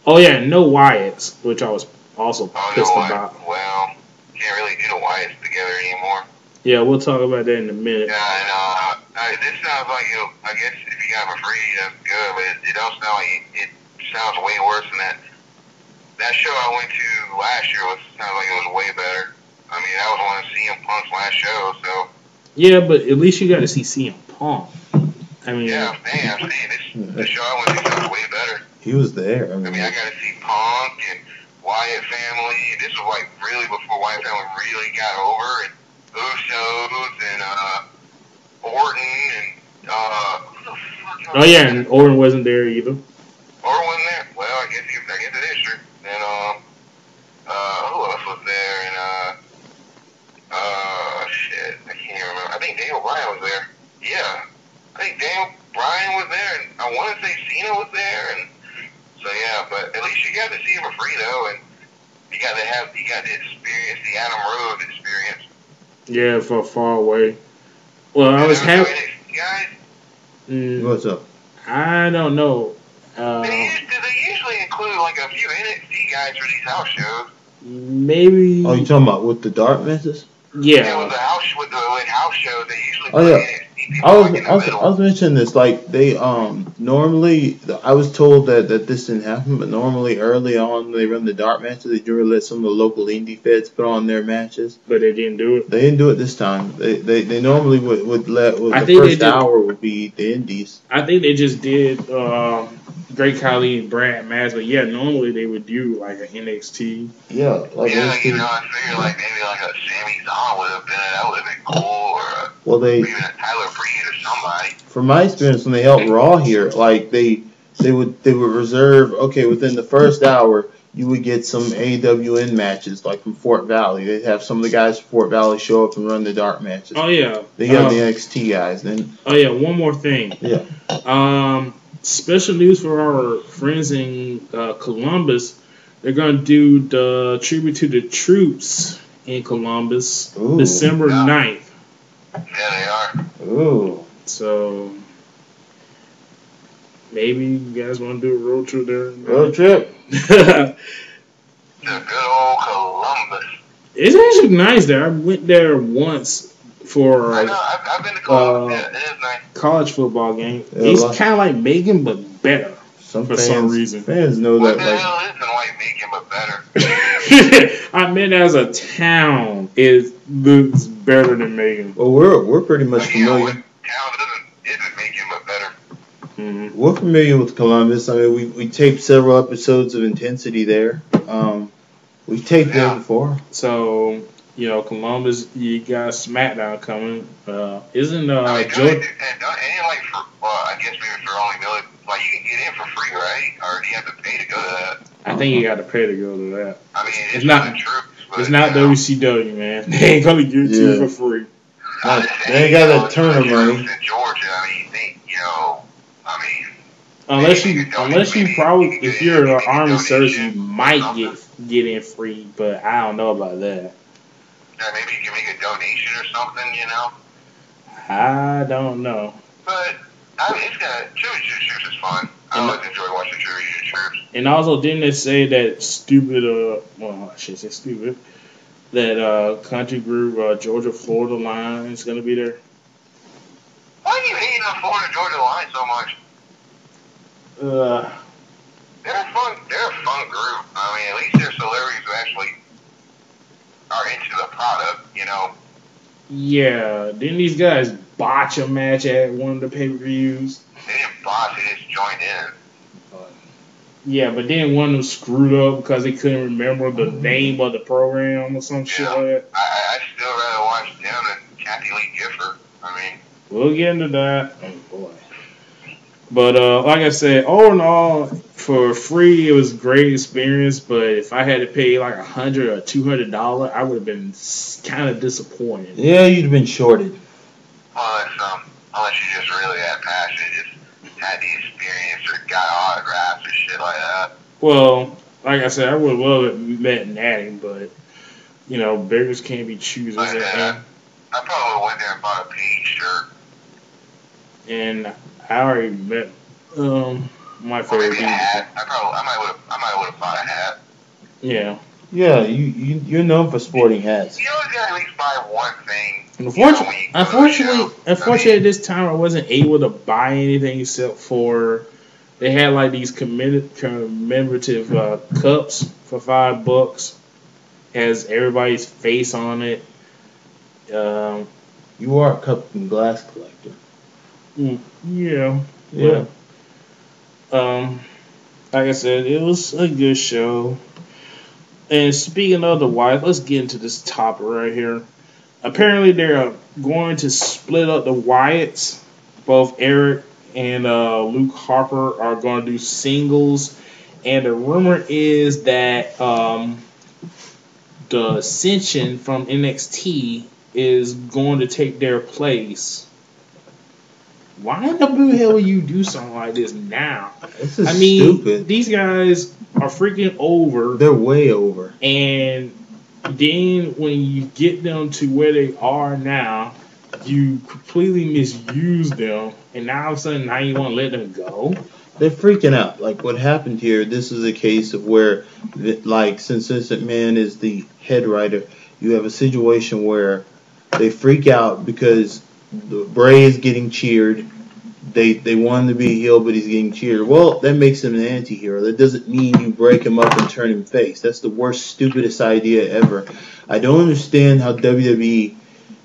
Oh yeah, no Wyatts, which I was also pissed about. Well, can't really do the Wyatts together anymore. Yeah, we'll talk about that in a minute. Yeah, and this sounds like I guess if you got it for free, that's good. But it don't sound like it sounds way worse than that. That show I went to last year sounds like it was way better. I mean, that was one of CM Punk's last shows, so. Yeah, but at least you got to see CM Punk. I mean. Yeah, I'm saying the show I went to sounds way better. He was there. I mean, I got to see Punk and Wyatt family. This was like really before Wyatt family really got over, and Usos and Orton and oh yeah, and Orton wasn't there either. Orton wasn't there. Well, I guess it is true. And who else was there? And shit, I can't even remember. I think Daniel Bryan was there. Yeah, I think Daniel Bryan was there, and I want to say Cena was there, and so yeah. But at least you got to see him for free though, and you got to experience the Adam Rose experience. Yeah, for far away. Well, I was happy. What's up? I don't know. They usually include like a few NXT guys for these house shows. Maybe. Oh, you talking about with the dark matches? Yeah, with the house shows, they usually play NXT people I was mentioning this, like they normally I was told that this didn't happen, but normally early on when they run the dark matches, they do let some of the local indie feds put on their matches. But they didn't do it. They didn't do it this time. They normally would let the first hour would be the indies. I think they just did Great Khali and Brad Match, but yeah, normally they would do like an NXT. Yeah, like NXT. I figured like maybe like a Sami Zayn would have been that would have been cool, or even a Tyler Breeze or somebody. From my experience, when they held Raw here, like they would reserve, okay, within the first hour, you would get some AWN matches, like from Fort Valley. They'd have some of the guys from Fort Valley show up and run the dark matches. Oh yeah, they got the NXT guys. Then one more thing. Yeah. Special news for our friends in Columbus. They're gonna do the tribute to the troops in Columbus, December 9th. Yeah, they are. Ooh. So maybe you guys want to do a road trip there? Road trip. The good old Columbus. It's actually nice there. I went there once for I know, I've been to Columbus. Yeah, it is nice. College football game. Yeah, it's kind of like Macon, but better for some reason. Fans know what that. What the hell isn't like Macon, but better? I meant as a town, it looks better than Macon. Well, we're pretty much familiar. What town isn't Macon, but better? Mm-hmm. We're familiar with Columbus. I mean, we taped several episodes of Intensity there. We taped there before. So, Columbus, you got SmackDown coming. Isn't Georgia? I guess maybe for only military, like you can get in for free, right? Or do you have to pay to go to that? I think you got to pay to go to that. I mean, it's not troops, but, it's not WCW, man. They ain't gonna give it to you for free. They ain't got that Turner money. In Georgia, I mean, unless you probably, if you're an Army service, you might get in free, but I don't know about that. Yeah, maybe you can make a donation or something, I don't know. But it's got Tribute to the Troops is fun. I always enjoy watching Tribute to the Troops. And also, didn't they say that stupid? Well, I shouldn't say stupid. That country group Georgia Florida Line is gonna be there. Why are you hating on Florida Georgia Line so much? They're a fun group. I mean, at least they're celebrities who actually are into the product, Yeah, didn't these guys botch a match at one of the pay-per-views? They didn't botch, they just joined in. Yeah, but then one of them screwed up because they couldn't remember the name of the program or some shit like that. I still rather watch them than Kathy Lee Gifford. I mean, we'll get into that. Oh boy. But like I said, all in all, for free, it was a great experience. But if I had to pay like $100 or $200, I would have been kind of disappointed. Yeah, you'd have been shorted. Unless you just really had passion, just had the experience or got autographs or shit like that. Well, like I said, I would love it met Natty, but beggars can't be choosers. I probably would have went there and bought a Page shirt. And I already met my favorite. Maybe a hat. I might would have bought a hat. Yeah. Yeah, you're known for sporting hats. You always gotta at least buy one thing. Unfortunately, at this time I wasn't able to buy anything except for they had like these commemorative cups for $5. Has everybody's face on it. You are a cup and glass collector. Yeah. Like I said, it was a good show. And speaking of the Wyatts, let's get into this topic right here. Apparently, they're going to split up the Wyatts. Both Eric and Luke Harper are going to do singles. And the rumor is that the Ascension from NXT is going to take their place. Why in the blue hell would you do something like this now? This is stupid. These guys are freaking over. They're way over. And then when you get them to where they are now, you completely misuse them. And now all of a sudden, now you want to let them go? They're freaking out. Like what happened here, this is a case of where, like, since Vince McMahon is the head writer, you have a situation where they freak out because Bray is getting cheered. They want him to be a heel, but he's getting cheered. Well, that makes him an anti-hero. That doesn't mean you break him up and turn him face. That's the worst, stupidest idea ever. I don't understand how WWE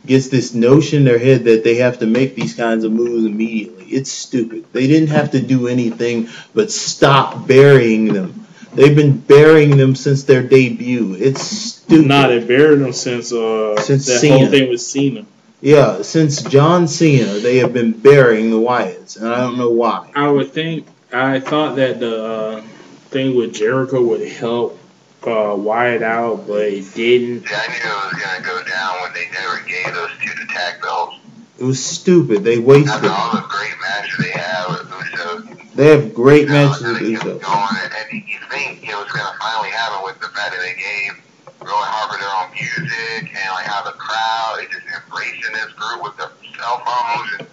gets this notion in their head that they have to make these kinds of moves immediately. It's stupid. They didn't have to do anything but stop burying them. They've been burying them since their debut. It's stupid. Nah, they buried them since that Cena. whole thing with Cena. Yeah, since John Cena, they have been burying the Wyatts, and I don't know why. I thought that the thing with Jericho would help Wyatt out, but it didn't. Yeah, I knew it was gonna go down when they never gave those two the tag belts. It was stupid. They wasted. After all the great matches they have with Usos. They have great matches with Usos. And you think it was gonna finally happen with the fact that they gave Rowan Harper their own music and like how the crowd is just embracing this group with their cell phones, and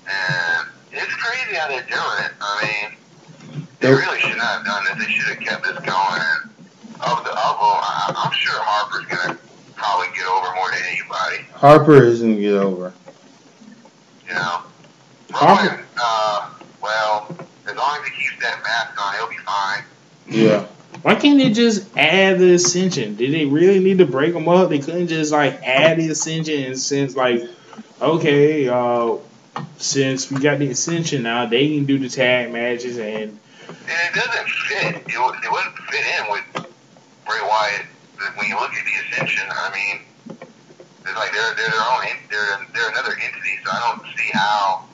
and it's crazy how they're doing it. I mean, they really should not have done this. They should have kept this going. And of them, I'm sure Harper's gonna probably get over more than anybody. Harper isn't gonna get over. Rowan, well, as long as he keeps that mask on, he'll be fine. Yeah. Why can't they just add the Ascension? Did they really need to break them up? They couldn't just like add the Ascension and since like, okay, since we got the Ascension now, they can do the tag matches and it doesn't fit. It wouldn't fit in with Bray Wyatt. When you look at the Ascension, I mean, it's like they're their own. They're another entity. So I don't see how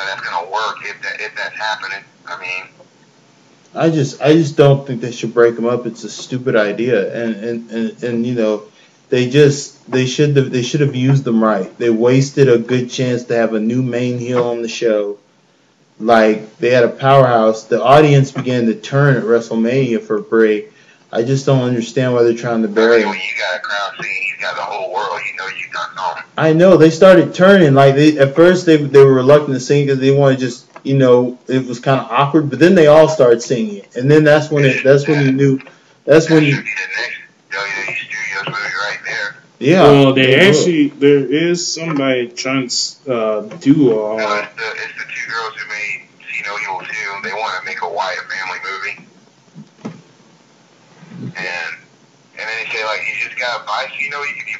that's gonna work if that's happening. I mean. I just don't think they should break them up. It's a stupid idea, and they should have used them right. They wasted a good chance to have a new main heel on the show. Like they had a powerhouse. The audience began to turn at WrestleMania for Bray. I just don't understand why they're trying to bury him. When you got a crowd seeing he's got the whole world, you got something. I know they started turning. Like at first they were reluctant to sing because they wanted to just. It was kind of awkward, but then they all started singing it, and then that's when you knew. That's when you. Should be the next WWE Studios movie right there. Yeah. Well, there is somebody trying to do. No, it's the two girls who made See No Evil 2. They want to make a Wyatt family movie, and then they say like you just gotta buy if you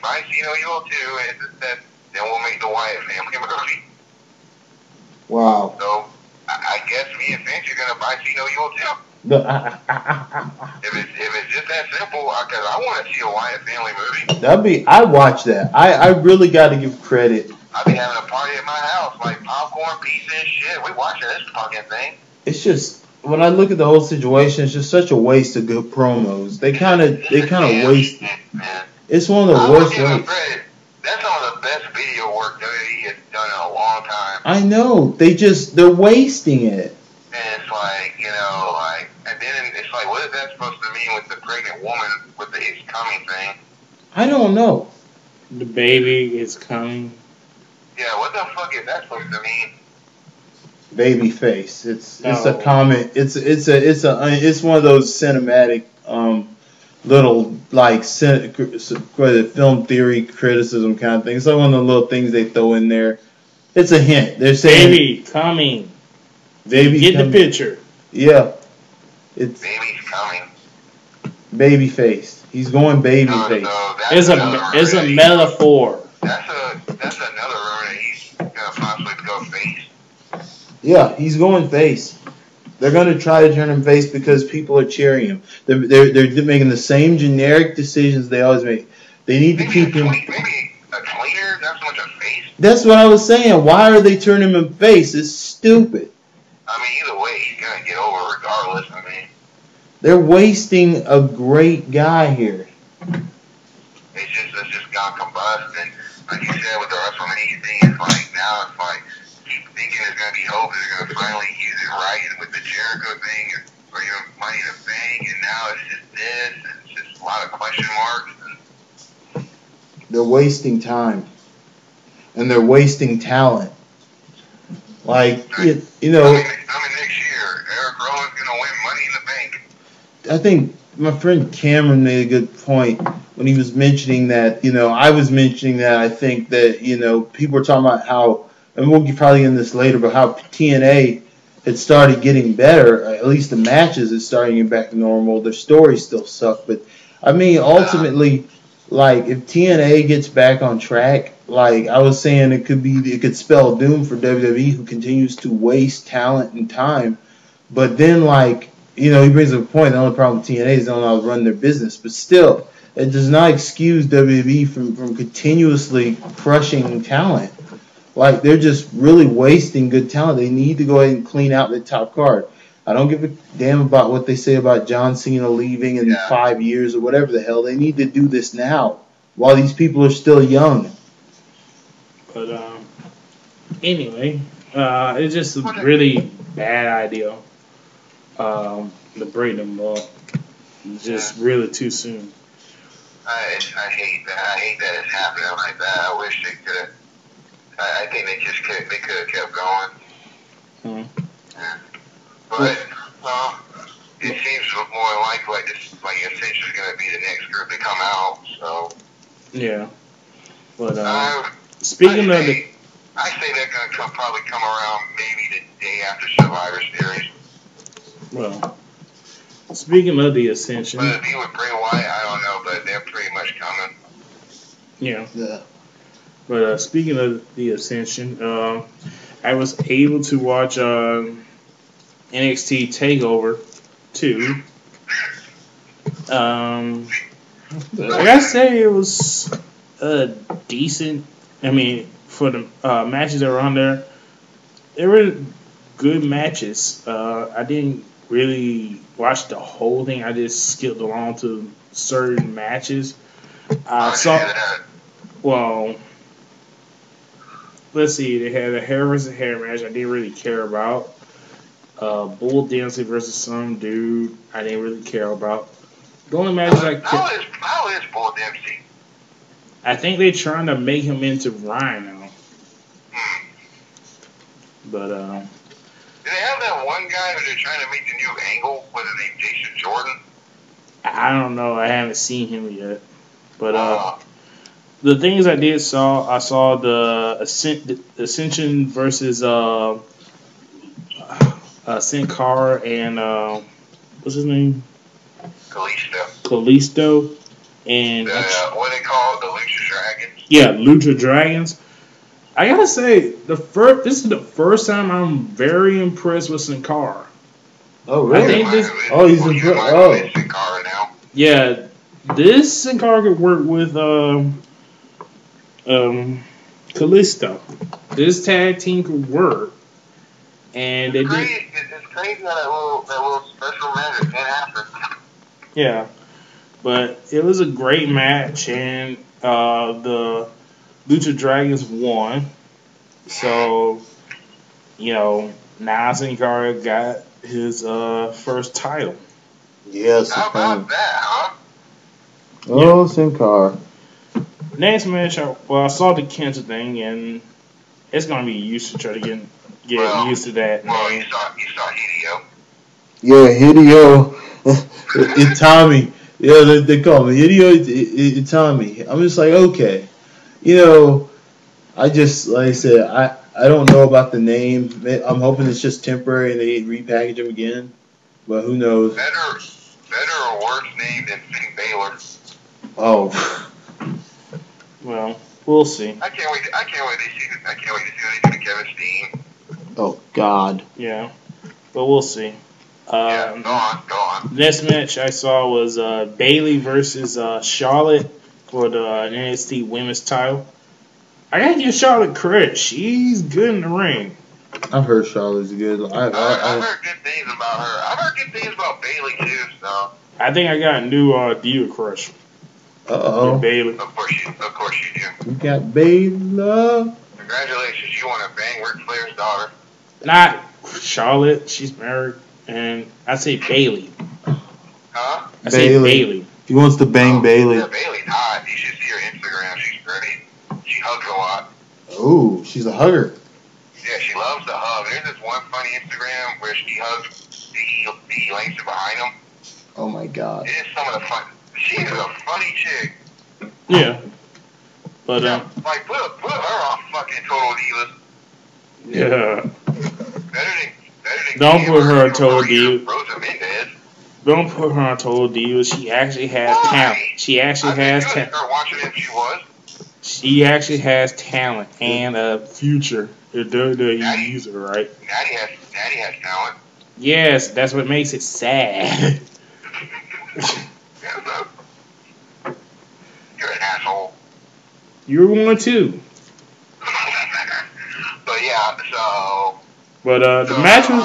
buy See No Evil 2, and then we'll make the Wyatt family movie. Wow. So, I guess me and Vince are going to buy See No Evil 2. If it's just that simple, because I want to see a Wyatt family movie. I'd watch that. I really got to give credit. I've been having a party at my house, like popcorn, pizza, and shit. We watching this fucking thing. It's just, when I look at the whole situation, it's just such a waste of good promos. They kind of waste it. It's one of the worst wastes. That's some of the best video work WWE has done in a long time. I know. They're wasting it. And it's like, and then it's like, what is that supposed to mean with the pregnant woman with the It's Coming thing? I don't know. The baby is coming. Yeah, what the fuck is that supposed to mean? Baby face. It's a comment. It's one of those cinematic little like film theory criticism kind of thing. It's like one of the little things they throw in there. It's a hint. They're saying baby coming. Baby get coming. The picture. Yeah, it's baby's coming. Baby face. He's going baby face. It's a metaphor. That's another rumor that he's gonna possibly go face. Yeah, he's going face. They're going to try to turn him face because people are cheering him. They're making the same generic decisions they always make. They need to keep him. Maybe a tweener, not so much a face. That's what I was saying. Why are they turning him face? It's stupid. I mean, either way, he's going to get over regardless. I mean, they're wasting a great guy here. It's just gone combust. And like you said with the WrestleMania thing, it's like now it's like keep thinking there's going to be hope. They're going to finally use it right with the Jericho thing or even Money in the Bank. And now it's just this. And it's just a lot of question marks. And they're wasting time. And they're wasting talent. Like, next year, Eric Rowan's going to win Money in the Bank. I think my friend Cameron made a good point when he was mentioning that, I was mentioning that I think that, people were talking about how, and we'll get probably in this later, but how TNA had started getting better. At least the matches is starting to get back to normal. Their stories still suck. But, I mean, ultimately, like, if TNA gets back on track, like I was saying, it could spell doom for WWE, who continues to waste talent and time. But then, like, he brings up a point. The only problem with TNA is they don't know how to run their business. But still, it does not excuse WWE from continuously crushing talent. Like, they're just really wasting good talent. They need to go ahead and clean out the top card. I don't give a damn about what they say about John Cena leaving in 5 years or whatever the hell. They need to do this now while these people are still young. But anyway, it's just a really bad idea. To bring them up just really too soon. I hate that. I hate that it's happening like that. I wish they could have. I think they just could. They could have kept going. Yeah. But it seems more like this, like Ascension is going to be the next group to come out. So yeah. But speaking of the, I say they're going to probably come around maybe the day after Survivor Series. Well, speaking of the Ascension, but if he with Bray Wyatt, I don't know, but they're pretty much coming. Yeah. But speaking of the Ascension, I was able to watch NXT Takeover 2. I gotta say it was decent. I mean, for the matches that were on there, they were good matches. I didn't really watch the whole thing. I just skipped along to certain matches. Well, let's see. They had a hair versus hair match I didn't really care about. Bull Dempsey versus some dude I didn't really care about. The only matches How is Bull Dempsey? I think they're trying to make him into Rhino. But do they have that one guy that they're trying to make the new Angle? What's his name? Jason Jordan? I don't know. I haven't seen him yet. But the things I saw the Ascension versus Sin Cara and what's his name? Kalisto. And what they call it, the Lucha Dragons? Yeah, Lucha Dragons. I gotta say, this is the first time I'm very impressed with Sin Cara. Oh, really? I think this. He's impressed. Sin Cara now. Yeah, this Sin Cara could work with Kalisto. This tag team could work, and they did. It's crazy how that little special match can happen. Yeah, but it was a great match, and the Lucha Dragons won. So, now Sin Cara got his first title. Yes. How about that, huh? Oh, Sin Cara. Next match, I saw the Kenta thing, and it's gonna be used to try to get used to that. Well, you saw Hideo. Yeah, Hideo. Itami. Yeah, they call me Hideo Itami. I'm just like, okay. I just, like I said, I don't know about the name. I'm hoping it's just temporary and they repackage him again. But who knows? Better or worse name than Finn Balor. Oh. Well, we'll see. I can't wait to see what they do to Kevin Steen. Oh, God. Yeah. But we'll see. Go on. The next match I saw was Bayley versus Charlotte for the NXT Women's title. I gotta give Charlotte credit. She's good in the ring. I've heard Charlotte's good. I've heard good things about her. I've heard good things about Bayley too. So I think I got a new Diva crush. Bayley. Of course you do. We got Bayley. Congratulations, you want to bang Ric Flair's daughter. Not Charlotte. She's married, and I say Bayley. Huh? I say Bayley. He wants to bang Bayley. Yeah, Bayley's hot. You should see her Instagram. She's great. She hugs a lot. Oh, she's a hugger. Yeah, she loves to hug. There's this one funny Instagram where she hugs Biggie Langston behind him. Oh my God. It is some of the fun. She is a funny chick. Yeah. But like put her on fucking Total Divas. Yeah. Better than Don't put her on Total Divas. Rosa Mendez. Don't put her on Total Divas. She actually has talent. She actually has talent. Watching if she was. She actually has talent and a future. If WWE use her right. Natty has talent. Yes, that's what makes it sad. You're an asshole. You're one too. But yeah, so. But the match was.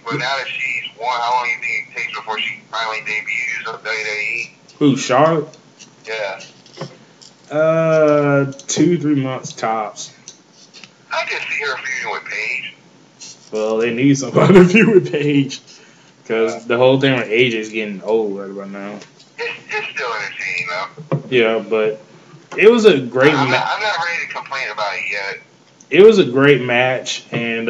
But now that she's won how long you think it takes before she finally debuts on WWE? Who, Charlotte? Yeah. 2-3 months tops. I just see her feuding with Paige. Well, they need somebody to feud with Paige. Because the whole thing with AJ is getting old right about now. It's still entertaining, though. Yeah, but it was a great I'm match. not ready to complain about it yet. It was a great match, and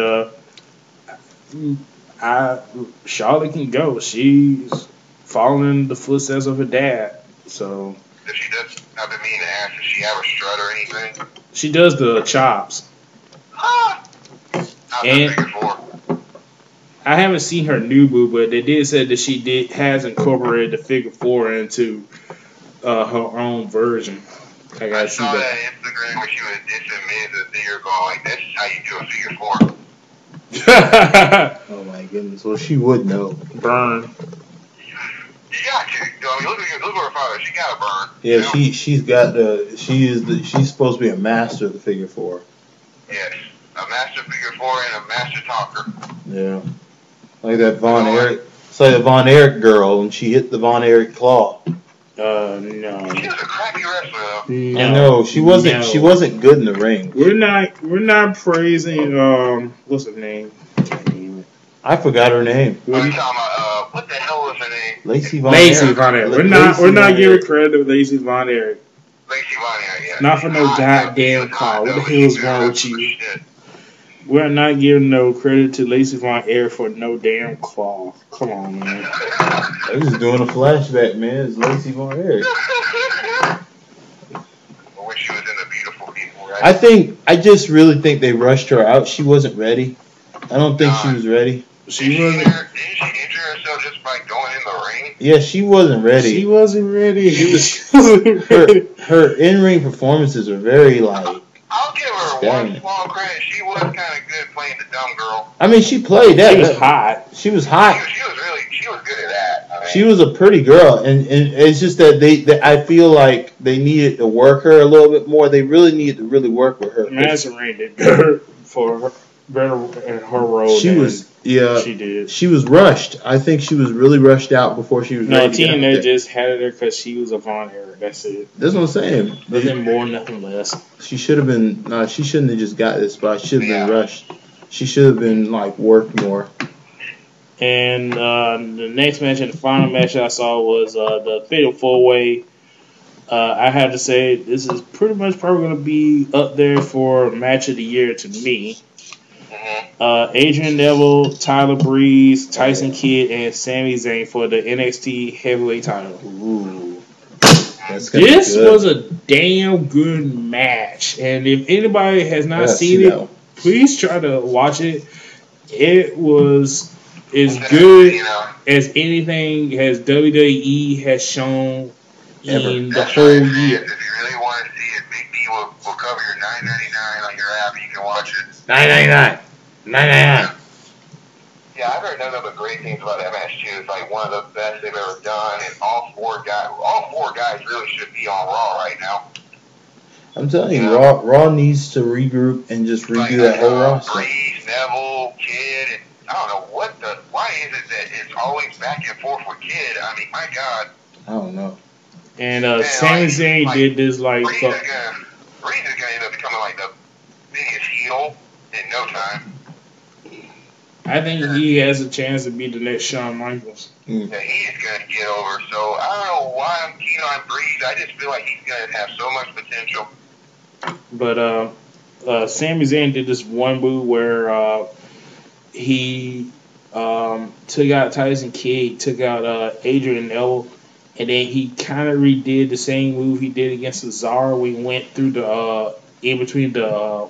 Charlotte can go. She's following the footsteps of her dad. So If she does, I've been meaning to ask, does she have a strut or anything? she does the chops. How's And that figure four? I haven't seen her new move, but they did say that she has incorporated the figure four into her own version. I gotta see saw that. that Instagram where she was dissing Miz the figure going like, this is how you do a figure four. Oh my goodness. Well, she would know. Burn. You got to. I mean, look at her father. She got to burn. Yeah, You know? she's got the she's supposed to be a master of the figure four. Yes. A master figure four and a master talker. Yeah. Like that Von Erich. It's like the Von Erich girl, and she hit the Von Erich claw. No. She was a crappy wrestler, though. No. I know she wasn't. No. She wasn't good in the ring. We're not praising what's her name? I forgot her name. We're talking about, what the hell was her name? Lacey Von Lacey Erich. Von Erich. Lacey We're not Von giving Erich. credit to Lacey Von Erich. Lacey Von Erich, yeah. Not for no goddamn call. What the hell's wrong with you? We're not giving no credit to Lacey Von Erich for no damn claw. Come on, man. I was just doing a flashback, man. It's Lacey Von Erich. When she was in the Beautiful People, right? I just really think they rushed her out. She wasn't ready. I don't think she was ready. She wasn't. Didn't she injure herself just by going in the ring? Yeah, she wasn't ready. She wasn't ready. Her in-ring performances are very like. I'll give her one small credit. She was kind of good playing the dumb girl. I mean, she played that. She was hot. She was hot. She was good at that. I mean, She was a pretty girl, and it's just that I feel like they needed to work her a little bit more. They really needed to really work with her. Madison Rain did better for her, better in her role. She was she did. She was rushed. I think she was really rushed out before she was No, ready to get out TNA there. just had her because she was a Von Erich. That's it. That's what I'm saying. Nothing more, nothing less. She should have been. No, she shouldn't have just got this spot. She should have been Yeah. rushed. She should have been like worked more. And the next match and the final match I saw was the Fatal 4-Way. I have to say, this is pretty much probably going to be up there for Match of the Year to me. Adrian Neville, Tyler Breeze, Tyson Kidd, and Sami Zayn for the NXT Heavyweight title. Ooh. That's gonna be This good. was a damn good match. And if anybody has not I gotta seen see it, that one. please try to watch it. It was as good as anything as WWE has shown in the That's whole right, fans. year. If you really want to see it, Big D will cover your $9.99 on your app. You can watch it. $9.99. $9.99. Yeah, I've heard nothing but great things about that match too. It's like one of the best they've ever done, and all four guys really should be on Raw right now. I'm telling you, Yeah. Raw needs to regroup and just redo that whole roster. Breeze, Neville, Kid, and I don't know why is it that it's always back and forth with Kid? I mean, my God. I don't know. And Sami Zayn did this like Breeze is gonna end up becoming like the biggest heel in no time. I think he has a chance to be the next Shawn Michaels. Yeah, he is going to get over. So I don't know why I'm keen on Breeze. I just feel like he's going to have so much potential. But Sami Zayn did this one move where he took out Tyson Kidd, took out Adrian Neville, and then he kind of redid the same move he did against Cesaro when he went through the in between the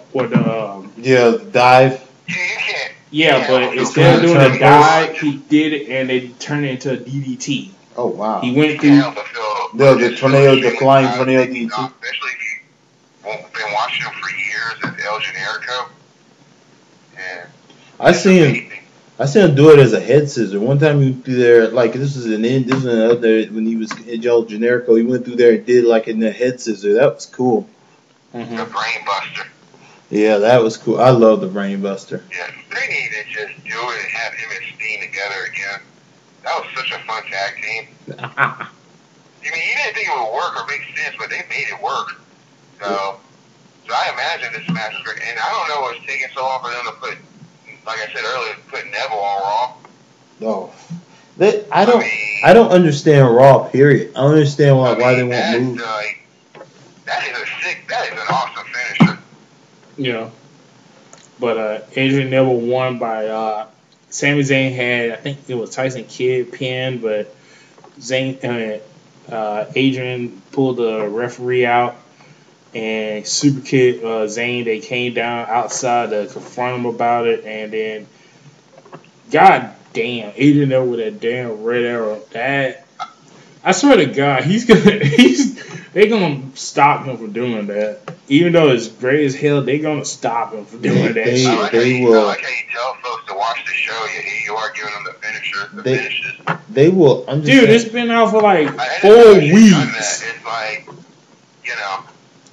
dive. You can't. Yeah, but instead of doing a dive, he did it and they turned it into a DDT. Oh wow! He went You through. can't help but feel the flying tornado DDT. Especially if you've been watching him for years as El Generico. And I seen him do it as a head scissor. One time he went through there, like this was another when he was in El Generico. He went through there and did like in the head scissor. That was cool. Mm-hmm. the Brain Buster. Yeah, that was cool. I love the Brain Buster. Yeah, they need to just do it and have him and Steen together again. That was such a fun tag team. I mean, you didn't think it would work or make sense, but they made it work. So I imagine this match was great. And I don't know what's taking so long for them to put, like I said earlier, put Neville on Raw. No. I don't understand Raw, period. I don't understand why they won't move. That is an awesome finisher. Yeah. But Adrian Neville won by Sami Zayn had, I think it was Tyson Kidd pinned, but Adrian pulled the referee out and Super Kid Zayn, they came down outside to confront him about it, and then God damn, Adrian Neville with that damn red arrow. That, I swear to God, they gonna stop him from doing that. Even though it's great as hell, they gonna stop him from doing that shit. I like how you tell folks to watch the show. You are giving them the finishes. They will. Dude, it's been out for like 4 weeks. It's like, you know.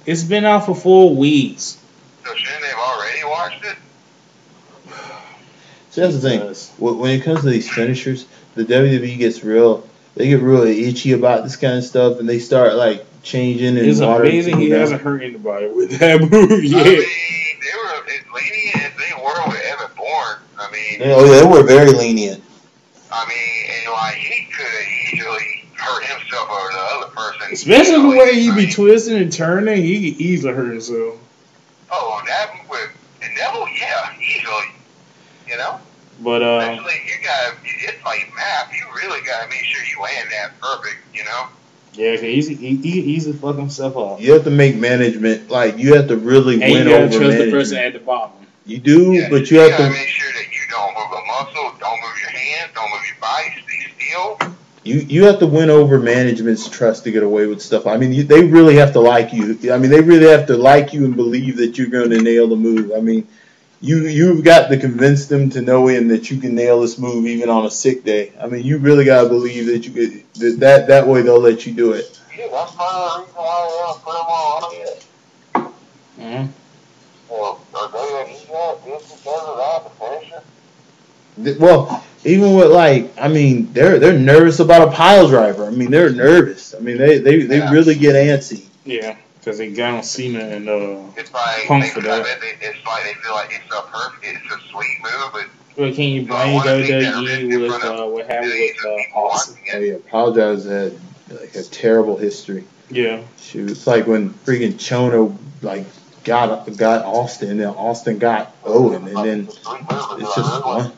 It's been out for 4 weeks. So shouldn't they have already watched it? So that's the thing. When it comes to these finishers, the WWE gets they get really itchy about this kind of stuff, and they start like changing and it's amazing he hasn't hurt anybody with that move yet. I mean, they were as lenient as they were with Evan Bourne. I mean, they were very lenient. I mean, and like he could have easily hurt himself or the other person. Especially the way he be twisting and turning, he could easily hurt himself. Oh, that with Neville, yeah, easily. You know? But especially it's like math. You really gotta make sure you land that perfect, you know? Yeah, cause he easily fuck himself up. You have to make management, like, you have to really win over management. And you gotta trust the person at the bottom. You do, but you have to make sure that you don't move a muscle, don't move your hands, don't move your body, stay still. You have to win over management's trust to get away with stuff. I mean, they really have to like you. I mean, they really have to like you and believe that you're going to nail the move. I mean, you've got to convince them to know that you can nail this move even on a sick day. I mean, you really got to believe that you could. That way they'll let you do it. Yeah, that's part of the reason why they don't put them on it. Well, are they just because of that, the finisher? Well, even with they're nervous about a pile driver. I mean, they're nervous. I mean, they really get antsy. Yeah, because they got on Cena and it's like, Punk for that. It's like they feel like it's a sweet move, but. Well, can you blame WWE with what happened with Austin? Oh yeah, pile drivers had like a terrible history. Yeah, shoot, it's like when freaking Chono got Austin, and then Austin got Owen, and then it's just one.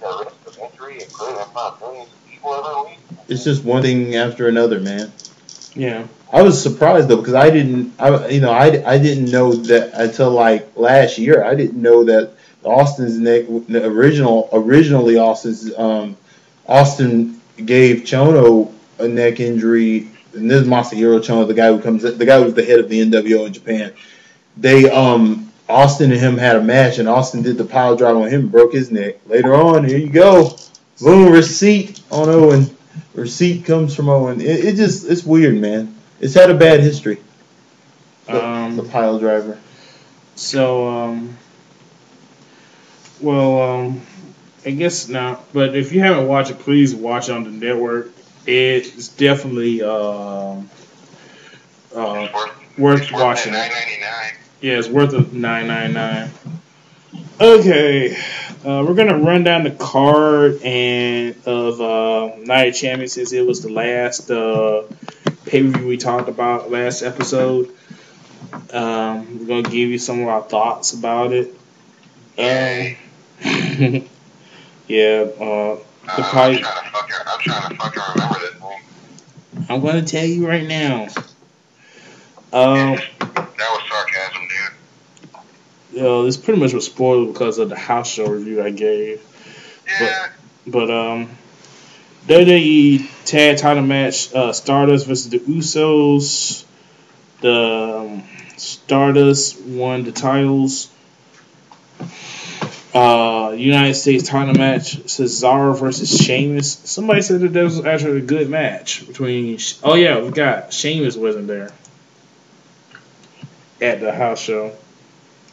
It's just one thing after another, man. Yeah. I was surprised though because I didn't know that until like last year. I didn't know that Austin's neck originally Austin gave Chono a neck injury, and this is Masahiro Chono, the guy who was the head of the NWO in Japan. They Austin and him had a match, and Austin did the pile drive on him and broke his neck. Later on, here you go. Boom, receipt on Owen. Receipt comes from Owen. It's weird, man. It's had a bad history. The pile driver. So, I guess not. But if you haven't watched it, please watch it on the network. It's definitely worth watching. $9.99. Yeah, it's worth $9.99. Okay, we're gonna run down the card of Night of Champions since it was the last pay-per-view we talked about last episode. We're gonna give you some of our thoughts about it. Yeah. I'm trying to fucking remember this one. I'm gonna tell you right now. That was sarcasm, dude. This pretty much was spoiled because of the house show review I gave. Yeah. But WWE tag title match, Stardust versus the Usos. The Stardust won the titles. United States title match, Cesaro versus Sheamus. Somebody said that was actually a good match between. Oh yeah, we got Sheamus wasn't there at the house show,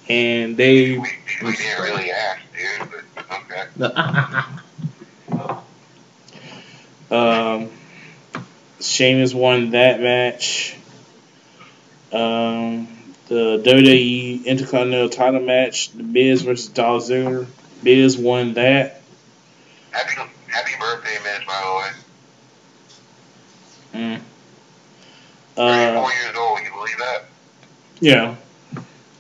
and they. We didn't really ask, dude. But okay. Um, Sheamus won that match. The WWE Intercontinental Title match, The Miz versus Dolph Ziggler. Miz won that. Happy birthday, Miz, by the way. Mm. 34 years old, can you believe that? Yeah.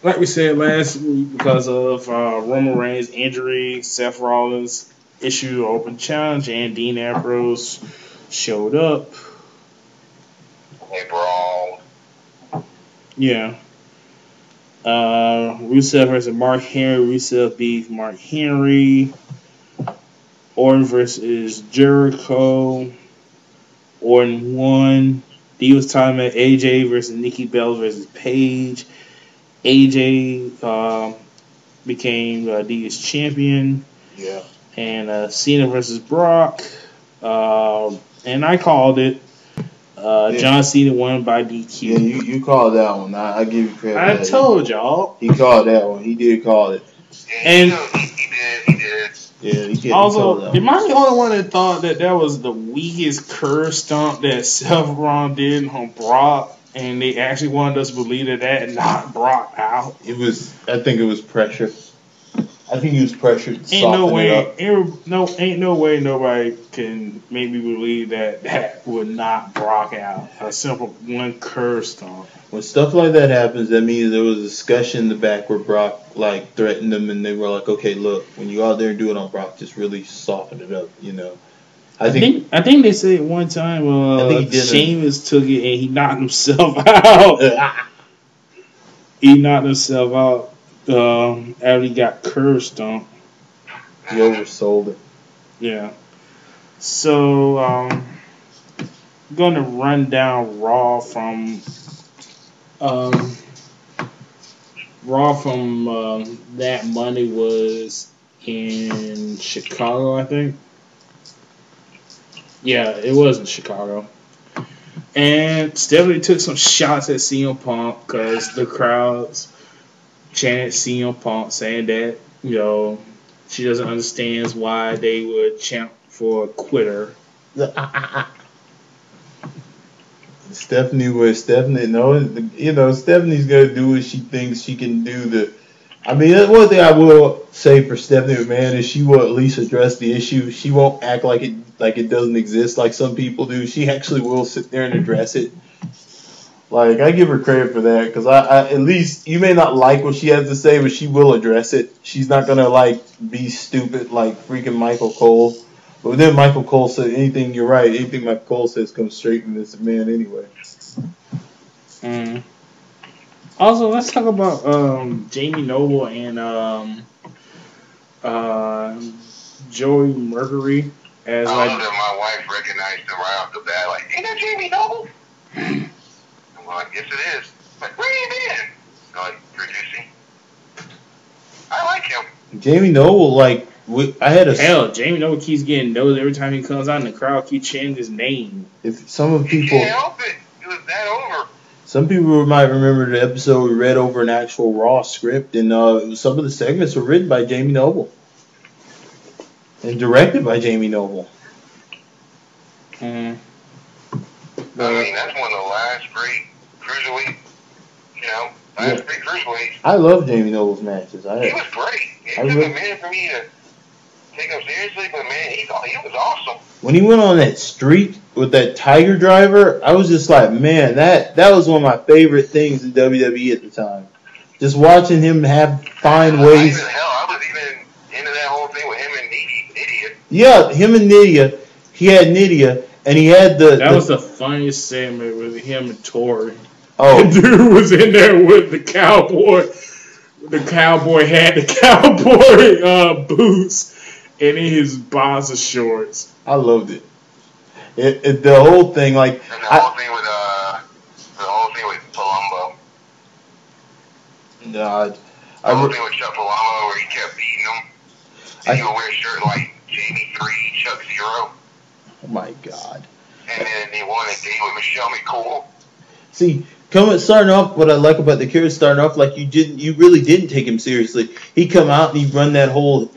Like we said last week, because of Roman Reigns' injury, Seth Rollins issued an open challenge, and Dean Ambrose showed up. They brawled. Yeah. Rusev versus Mark Henry. Rusev beat Mark Henry. Orton versus Jericho. Orton won. Divas title match. AJ versus Nikki Bella versus Paige. AJ became Divas champion. Yeah. And Cena versus Brock. And I called it. John Cena won by DQ. Yeah, you called that one. I give you credit. I told y'all. He called that one. He did call it. And he did. Yeah, he did. Also, am I the only one that thought that was the weakest curve stomp that Seth Rollins did on Brock, and they actually wanted us to believe that knocked Brock out? I think it was pressure. I think he was pressured to Ain't no soften way. it up. Ain't no way nobody can make me believe that would knock Brock out. A simple one curve stomp. When stuff like that happens, that means there was a discussion in the back where Brock threatened them, and they were like, "Okay, look, when you go out there and do it on Brock, just really soften it up." I think they said one time I think he Sheamus took it and he knocked himself out. He knocked himself out after he got curve stomped. He oversold it. Yeah. So I'm gonna run down Raw from that Monday was in Chicago, I think. Yeah, it was in Chicago. And Stephanie took some shots at CM Punk because the crowds chanted CM Punk, saying that, she doesn't understand why they would chant for a quitter. Stephanie's gonna do what she thinks she can do. That's one thing I will say for Stephanie McMahon is she will at least address the issue. She won't act like it doesn't exist like some people do. She actually will sit there and address it. I give her credit for that because I at least you may not like what she has to say, but she will address it. She's not gonna be stupid like freaking Michael Cole. But then Michael Cole said anything. You're right. Anything Michael Cole says comes straight from this man anyway. Also, let's talk about Jamie Noble and Joey Mercury. I love that my wife recognized him right off the bat. Like, ain't that Jamie Noble? I'm like, yes it is. Like, bring him in. Producing. I like him. Jamie Noble, Jamie Noble keeps getting noticed every time he comes out, and the crowd keeps chanting his name. If some of people, you can't help it. It was that over. Some people might remember the episode we read over an actual Raw script, and some of the segments were written by Jamie Noble and directed by Jamie Noble. I mean, that's one of the last great cruiserweight. Great cruiserweights. I love Jamie Noble's matches. He was great. It took a minute for me to take him seriously, but man, he was awesome. When he went on that streak with that Tiger Driver, I was just like, man, that was one of my favorite things in WWE at the time. Just watching him find ways. I was even into that whole thing with him and Nydia. Yeah, him and Nydia. He had Nydia, and he had That was the funniest segment with him and Tori. Oh, the dude was in there with the cowboy. The cowboy had the cowboy boots and in his boxer shorts. I loved it. The whole thing, and the whole thing with Palumbo. God, the whole thing with Chuck Palumbo where he kept beating him. And he would wear a shirt like Jamie 3, Chuck 0. Oh my God. And then they won a date with Michelle McCool. See, starting off, what I like about the character starting off, like you really didn't take him seriously. He come out and he run that whole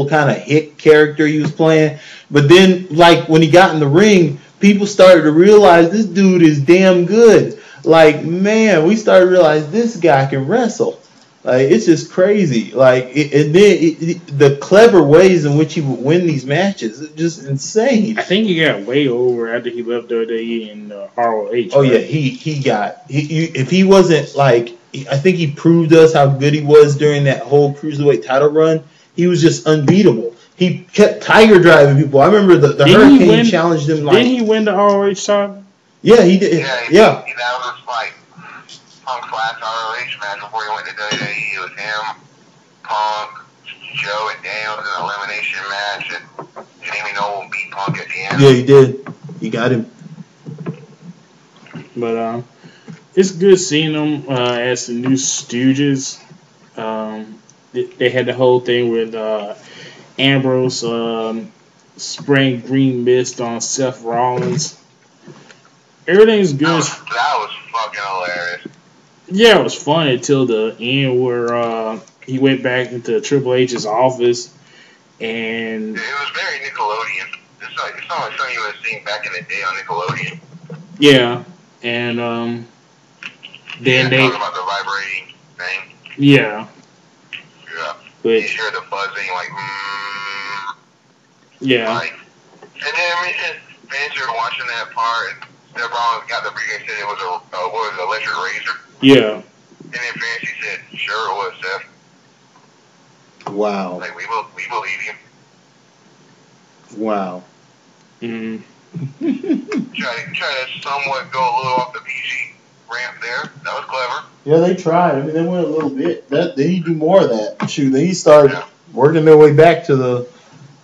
kind of hick character he was playing. But then, like when he got in the ring, people started to realize this dude is damn good. Like, man, we started to realize this guy can wrestle. Like, it's just crazy. Like, the clever ways in which he would win these matches is just insane. I think he got way over after he left WWE and ROH. Oh, right? Yeah, if he wasn't, like, I think he proved us how good he was during that whole Cruiserweight title run. He was just unbeatable. He kept tiger driving people. I remember the Hurricane challenged him. Like, didn't he win the ROH title? Yeah, he did. Yeah. That was like Punk's last ROH match before he went to WWE. It was him, Punk, Joe, and Daniels in an elimination match, and Jamie Noble beat Punk at the end. Yeah, he did. He got him. But it's good seeing them as the new Stooges. They had the whole thing with Ambrose spraying green mist on Seth Rollins. Everything's good. That was fucking hilarious. Yeah, it was fun until the end where he went back into Triple H's office and... It was very Nickelodeon. It's like something you would have seen back in the day on Nickelodeon. Yeah, and then they... talking about the vibrating thing. Yeah. Yeah. Which, you hear the buzzing, like... Yeah. Like, and then fans are watching that part, and Seth Rollins got the briefcase, said it was an electric razor. Yeah. And then Fancy said, sure it was, Seth. Wow. Like, we believe you. Wow. Mm. Try to somewhat go a little off the PG ramp there. That was clever. Yeah, they tried. I mean, they went a little bit. They need to do more of that. Shoot, they need to start working their way back to the...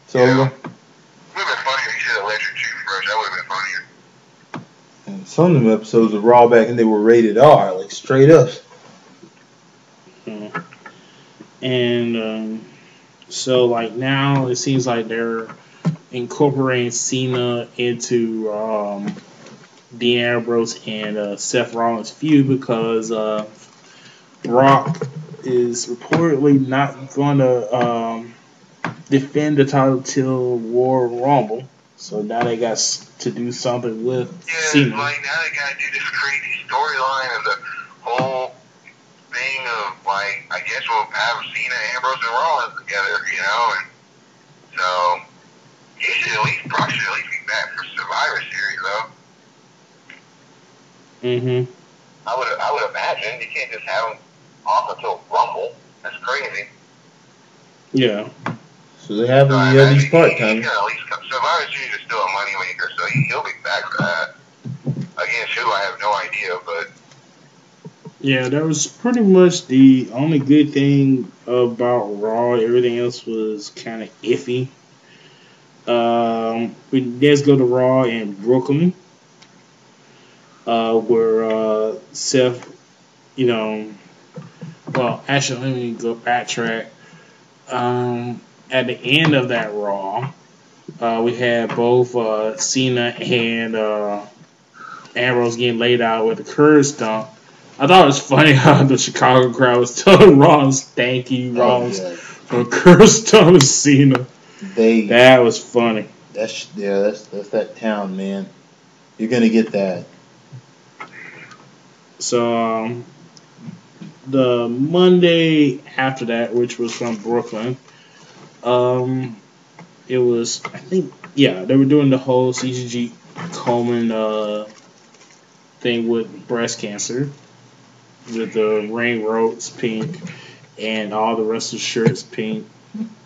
So, yeah. It would have been funnier if he said electric toothbrush. That would have been funnier. And some of them episodes of Raw back and they were rated R, like straight up. And so, like, now it seems like they're incorporating Cena into Dean Ambrose and Seth Rollins' feud because Rock is reportedly not going to defend the title till Royal Rumble. So now they got to do something with Cena. Like now they got to do this crazy storyline of the whole thing of like, I guess we'll have Cena, Ambrose, and Rollins together, you know, and so he should at least be back for Survivor Series though. Mm-hmm. I would imagine you can't just have him off until Rumble. That's crazy. Yeah. So they have him these part-time. Survivor Series is still a moneymaker, so he'll be back for that. Against who, I have no idea, but... Yeah, that was pretty much the only good thing about Raw. Everything else was kind of iffy. Let's go to Raw in Brooklyn, where Seth, you know... Well, actually, let me go backtrack. At the end of that Raw, we had both Cena and Ambrose getting laid out with a curb stomp. I thought it was funny how the Chicago crowd was telling Rollins, "Thank you, Rollins, for curb stomping Cena." That was funny. That's that town, man. You're gonna get that. So the Monday after that, which was from Brooklyn. It was, I think, yeah, they were doing the whole CGG Coleman thing with breast cancer, with the ring ropes pink and all the rest of the shirts pink.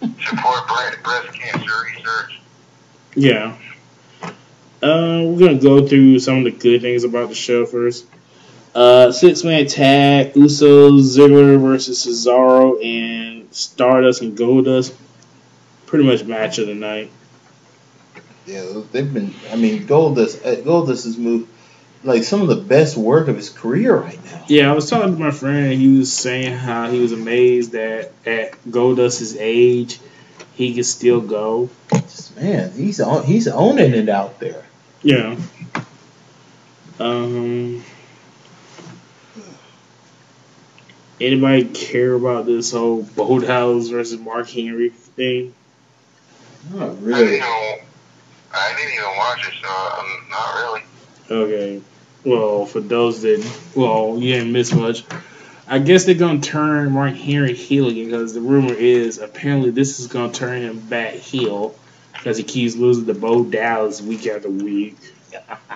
Support breast cancer research. Yeah. We're gonna go through some of the good things about the show first. 6-man tag: Usos, Ziggler versus Cesaro, and Stardust and Goldust. Pretty much match of the night. Yeah, they've been. I mean, Goldust has moved like some of the best work of his career right now. Yeah, I was talking to my friend, and he was saying how he was amazed that at Goldust's age, he can still go. Man, he's owning it out there. Yeah. Anybody care about this whole Boathouse versus Mark Henry thing? Not really. I didn't even watch it, so not really. Okay. Well, for those that, you didn't miss much. I guess they're gonna turn Mark Henry heel again because the rumor is apparently this is gonna turn him back heel because he keeps losing to Bo Dallas week after week.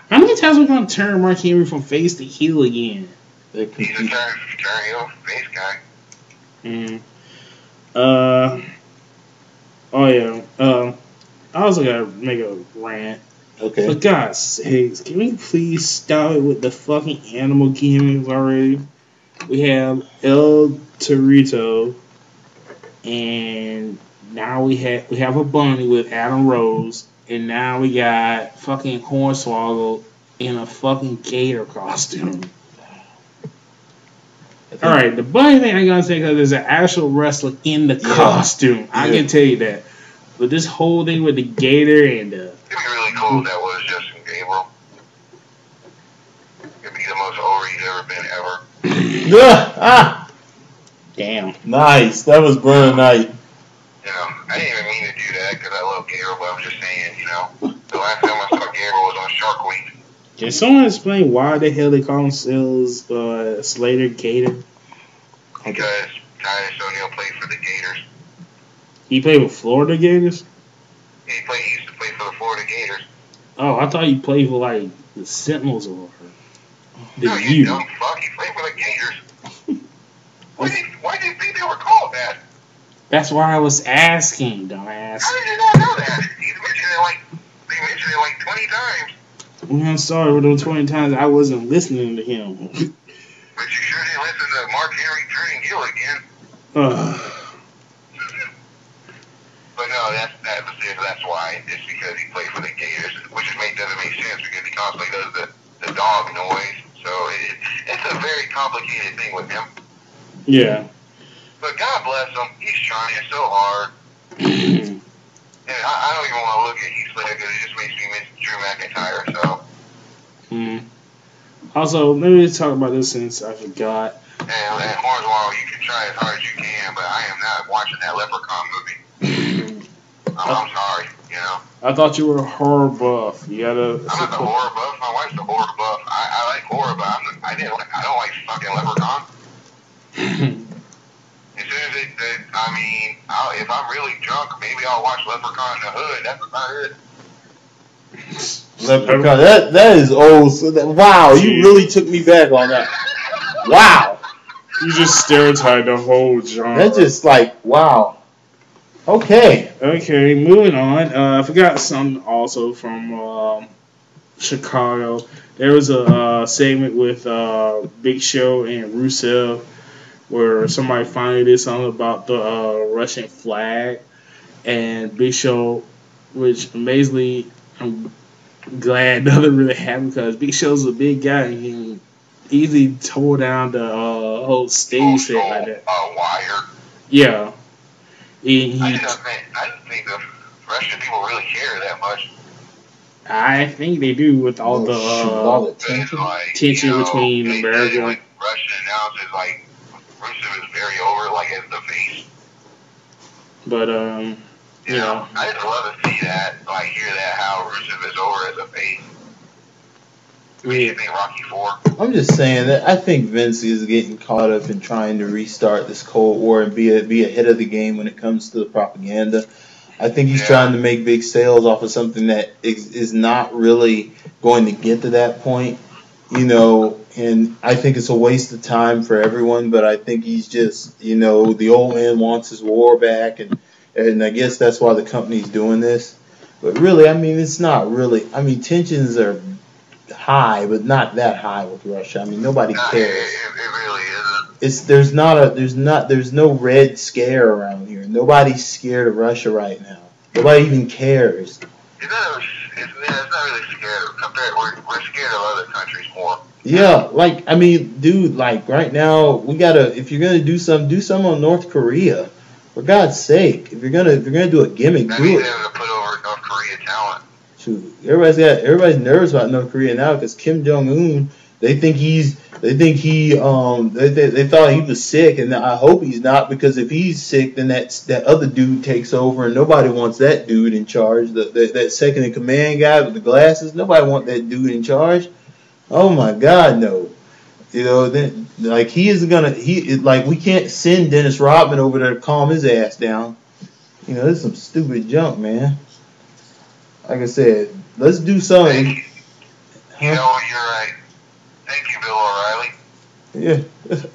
How many times are we gonna turn Mark Henry from face to heel again? He's a turn heel face guy. Oh yeah. I also gotta make a rant. Okay. For God's sakes, can we please stop it with the fucking animal gimmicks already? We have El Torito, and now we have a bunny with Adam Rose, and now we got fucking Hornswoggle in a fucking gator costume. Alright, the bunny thing I gotta say because there's an actual wrestler in the costume. I can tell you that. But this whole thing with the gator and the... It'd be really cool if that was Justin Gabriel. It'd be the most over he's ever been ever. Damn. Nice. That was brilliant night. I didn't even mean to do that because I love Gabriel, but I'm just saying, the last time I saw Gabriel was on Shark Week. Can someone explain why the hell they call themselves Slater Gator? Because Titus O'Neil played for the Gators. He played with Florida Gators? He used to play for the Florida Gators. Oh, I thought he played for like the Sentinels or whatever. No, you dumb fuck. He played for the Gators. Why do you think they were called that? That's why I was asking, dumbass. How did you not know that? They mentioned it like 20 times. I'm sorry, with those 20 times I wasn't listening to him. But you sure didn't listen to Mark Henry turning heel again. But no, that's why. It's because he played for the Gators, which doesn't make sense because he constantly does the dog noise. So it's a very complicated thing with him. Yeah. But God bless him. He's trying so hard. And I don't even want to look at Heath Slater because it just makes me miss Drew McIntyre. So. Also, let me talk about this since I forgot. And Hornswoggle, you can try as hard as you can, but I am not watching that Leprechaun movie. I'm sorry, I thought you were a horror buff. You gotta. I'm not the horror buff. My wife's the horror buff. I like horror, but I don't like fucking Leprechaun. As soon as if I'm really drunk, maybe I'll watch Leprechaun in the Hood. That's about it. Leprechaun. That is old. So wow, you really took me back on that. Wow. You just stereotyped the whole genre. That's just like, wow. Okay, moving on. I forgot something also from Chicago. There was a segment with Big Show and Rusev where somebody finally did something about the Russian flag. And Big Show, which amazingly, I'm glad nothing really happened because Big Show's a big guy and he can easily tore down the whole stage set like that. Wire. Yeah. I didn't think the Russian people really care that much. I think they do with all the tension between America. Like Russian announcers, like Rusev is very over, like as the face. But I just love to see that, like hear that how Rusev is over as a face. What do you think, Rocky IV? I'm just saying that I think Vince is getting caught up in trying to restart this Cold War and be ahead of the game when it comes to the propaganda. I think he's trying to make big sales off of something that is not really going to get to that point, and I think it's a waste of time for everyone, but I think he's just, the old man wants his war back, and I guess that's why the company's doing this. But really, it's not really, tensions are high, but not that high with Russia. Nobody cares. It really isn't. There's no red scare around here. Nobody's scared of Russia right now. Nobody even cares. It's not really scared. We're scared of other countries more. Yeah, right now if you're gonna do something on North Korea. For God's sake, if you're gonna do a gimmick, that do means it. they have to put over North Korea talent. Everybody's nervous about North Korea now because Kim Jong-un They think he they thought he was sick, and I hope he's not, because if he's sick, then that other dude takes over, and nobody wants that dude in charge. That second in command guy with the glasses, nobody wants that dude in charge. Oh my God, no. You know, then like we can't send Dennis Rodman over there to calm his ass down. You know, this is some stupid junk, man. Like I said, let's do something. You know, you're right. Thank you, Bill O'Reilly. Yeah.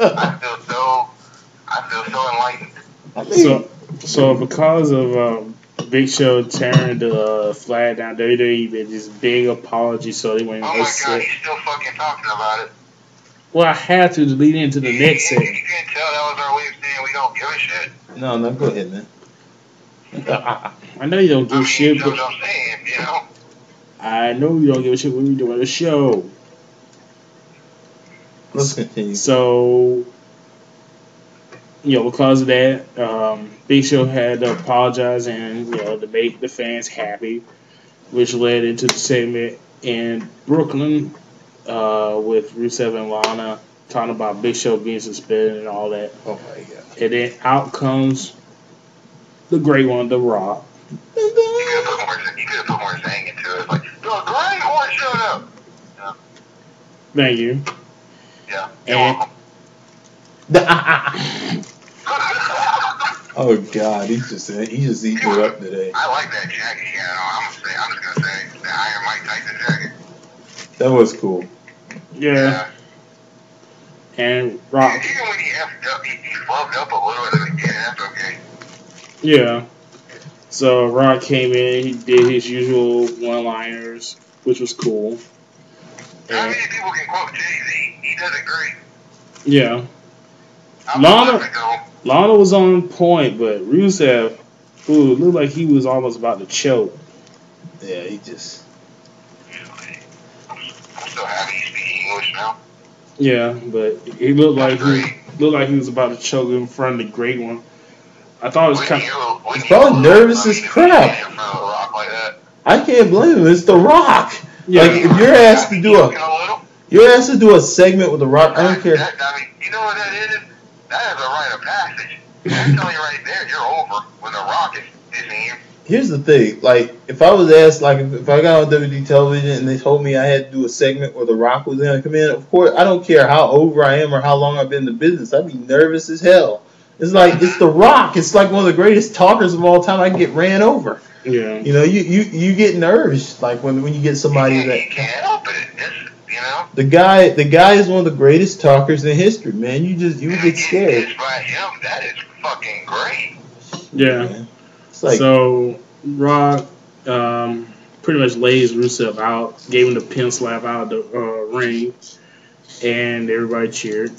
I feel so enlightened. I mean, so because of Big Show tearing the flag down, WWE did this big apology, so they went. Oh my God, he's still fucking talking about it. Well, I had to lead into the next segment. You can tell that was our way of saying we don't give a shit. No, go ahead, man. I know you don't give a shit. That's what I'm saying, you know. I know you don't give a shit when we're doing a show. Let's continue. So, because of that, Big Show had to apologize and, to make the fans happy, which led into the segment in Brooklyn with Rusev and Lana talking about Big Show being suspended and all that. Oh, my God. And then out comes the great one, The Rock. You could have put more saying into it. Like, the great one showed up. Yeah. Thank you. Yeah. And oh God, he just eating it up today. I like that jacket he had on. I'm just gonna say the Iron Mike Tyson jacket. That was cool. Yeah. And Rock. Even when he effed up, he flubbed up a little at the beginning. That's okay. Yeah. So Rock came in, he did his usual one-liners, which was cool. How many people can quote Jay-Z? He does it great. Yeah. Lana was on point, but Rusev, looked like he was almost about to choke. Yeah, he just. I'm so happy he's speaking English now. Yeah, but he looked like he was about to choke in front of the great one. I thought it was kind of. He's probably nervous as crap. I can't blame him. It's The Rock. Yeah. Like, if you're asked to do a segment with The Rock, I don't care. You know what that is? That is a rite of passage. I'm telling you right there, you're over when The Rock is in you. Here's the thing. Like, if I was asked, like, if I got on WWE television and they told me I had to do a segment where The Rock was going to come in, of course, I don't care how over I am or how long I've been in the business. I'd be nervous as hell. It's like, it's The Rock. It's like one of the greatest talkers of all time. I can get ran over. Yeah. You know, you get nervous, like, when you get somebody that. You can't help it. You know? The guy is one of the greatest talkers in history, man. You get scared. It's by him. That is fucking great. Yeah. It's like, so Rock pretty much lays Rusev out, gave him the pin slap out of the ring, and everybody cheered.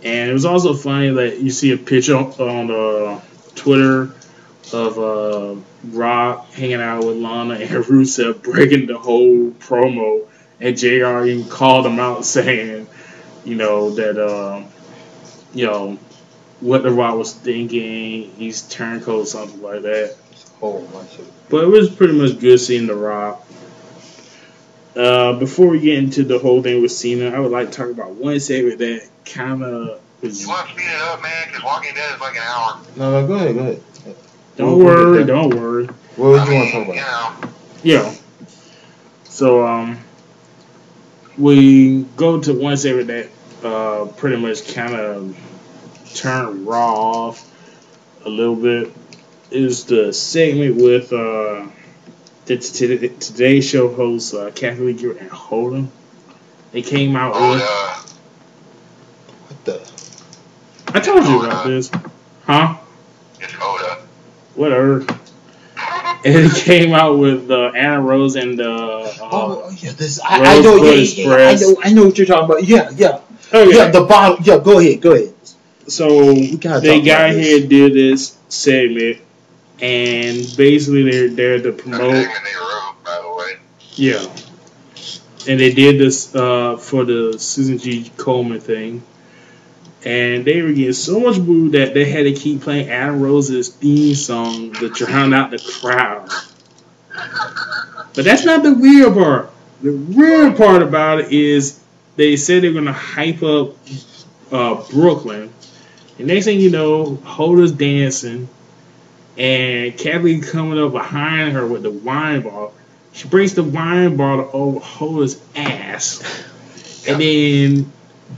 And it was also funny that you see a picture on Twitter of Rock hanging out with Lana and Rusev breaking the whole promo. And JR even called him out saying, that, what The Rock was thinking, he's turncoat, something like that. oh my shit. But it was pretty much good seeing The Rock. Before we get into the whole thing with Cena, I would like to talk about one segment that kind of was... You want to speed it up, man? Because Walking Dead is like an hour. No, go ahead. Don't worry. What would you want to talk about? Yeah. So, we go to one segment that pretty much kind of turned Raw off a little bit. Is the segment with the Today Show host Kathy Lee Gifford and Holden. They came out with. What the? I told you about this, huh? It's Hoda. Whatever. And it came out with Anna Rose and this. I know. I know what you're talking about. Yeah. Okay. Yeah, the bottle. Yeah, go ahead. So they got here and did this segment, and basically they're there to promote. They wrote, by the way. Yeah, and they did this for the Susan G. Coleman thing, and they were getting so much boo that they had to keep playing Anna Rose's theme song to drown out the crowd. But that's not the weird part. The weird part about it is they said they're gonna hype up Brooklyn. And next thing you know, Hoda's dancing, and Kathy coming up behind her with the wine bottle. She brings the wine bottle over Hoda's ass, and then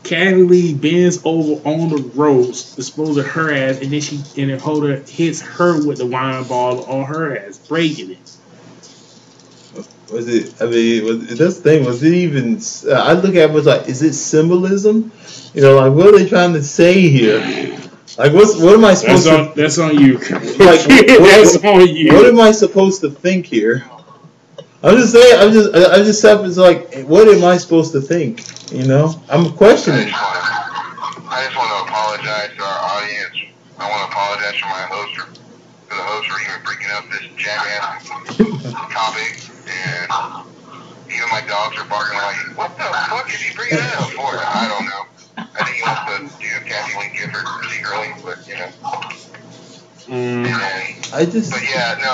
Kathy Lee bends over on the ropes, disposing her ass, and then Hoda hits her with the wine bottle on her ass, breaking it. Was it? I mean, this thing was it even? I look at it was like, is it symbolism? You know, like what are they trying to say here? Like, what am I supposed to? That's on you. Like, that's on you. What am I supposed to think here? I'm just saying. I just have it's like, what am I supposed to think? You know, I'm questioning. I just want to apologize to our audience. I want to apologize to my host for the host for even bringing up this jackass topic, and even my dogs are barking like, "What the fuck is he bringing that up for?" I don't know. I think he wants to do Kathy Lee Gifford secretly, but you know. But yeah, no,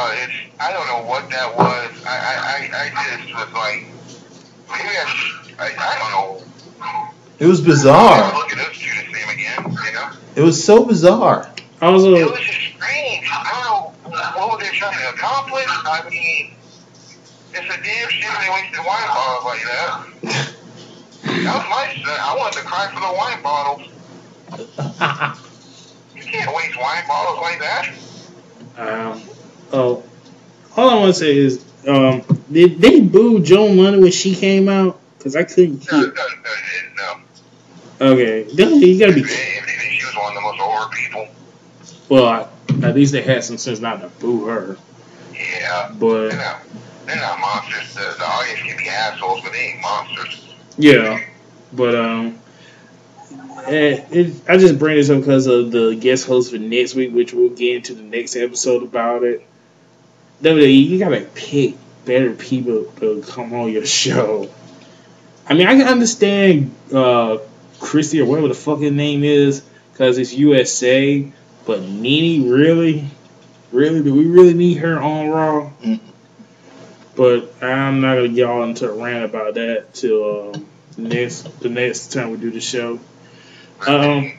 I don't know what that was. I just was like, maybe I don't know. It was bizarre. Look at those two to see him again, you know. It was so bizarre. Also, it was just strange. I don't know what were they trying to accomplish. I mean, it's a damn shame they wasted wine bottles like that. That was my son. I wanted to cry for the wine bottles. You can't waste wine bottles like that. all I want to say is, did they boo Joan London when she came out? Because I couldn't hear. No. Okay, you gotta be. If anything, she was one of the most over people. Well, at least they had some sense not to boo her. Yeah. But they're not monsters. The audience can be assholes, but they ain't monsters. Yeah, but I just bring this up because of the guest host for next week, which we'll get into the next episode about it. WWE, you gotta pick better people to come on your show. I mean, I can understand Christy or whatever the fuck his name is because it's USA, but Nene, really, do we really need her on Raw? But I'm not gonna get all into a rant about that till the next time we do the show. Trying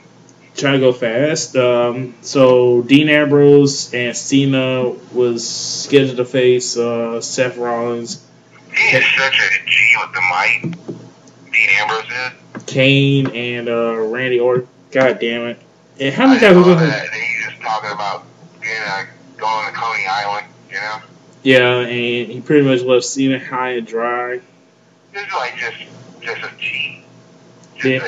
to go fast. So Dean Ambrose and Cena was scheduled to face Seth Rollins. He is such a G with the mic. Dean Ambrose is. Kane and Randy Orton. God damn it! And how many times times? That he's just talking about going to Coney Island, you know? Yeah, and he pretty much left Cena high and dry. This is like just a G. Just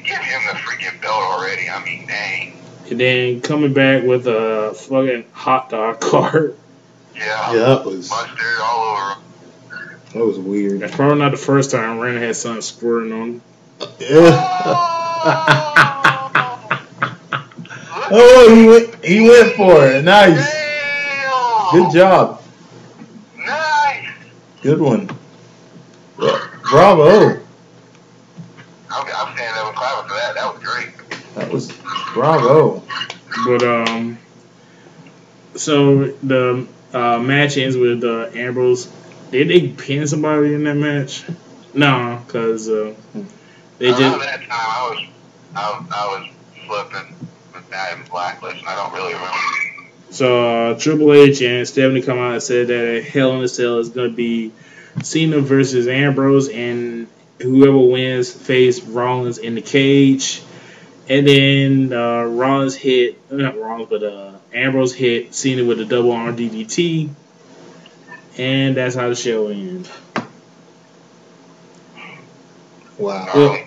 give him the freaking belt already. I mean, dang. And then coming back with a fucking hot dog cart. Yeah, that was mustard all over. That was weird. That's probably not the first time Randy had something squirting on him. He went for it. Nice. Damn. Good job. Nice. Good one. Bravo. I'm standing up and clapping for that. That was great. That was bravo. But so the match ends with Ambrose. Did they pin somebody in that match? No, because they just. Around that time, I was flipping with that and Blacklist, and I don't really remember. So Triple H and Stephanie come out and said that Hell in a Cell is going to be Cena versus Ambrose, and whoever wins face Rollins in the cage. And then Ambrose hit Cena with a double arm DDT. And that's how the show ends. Wow. Well,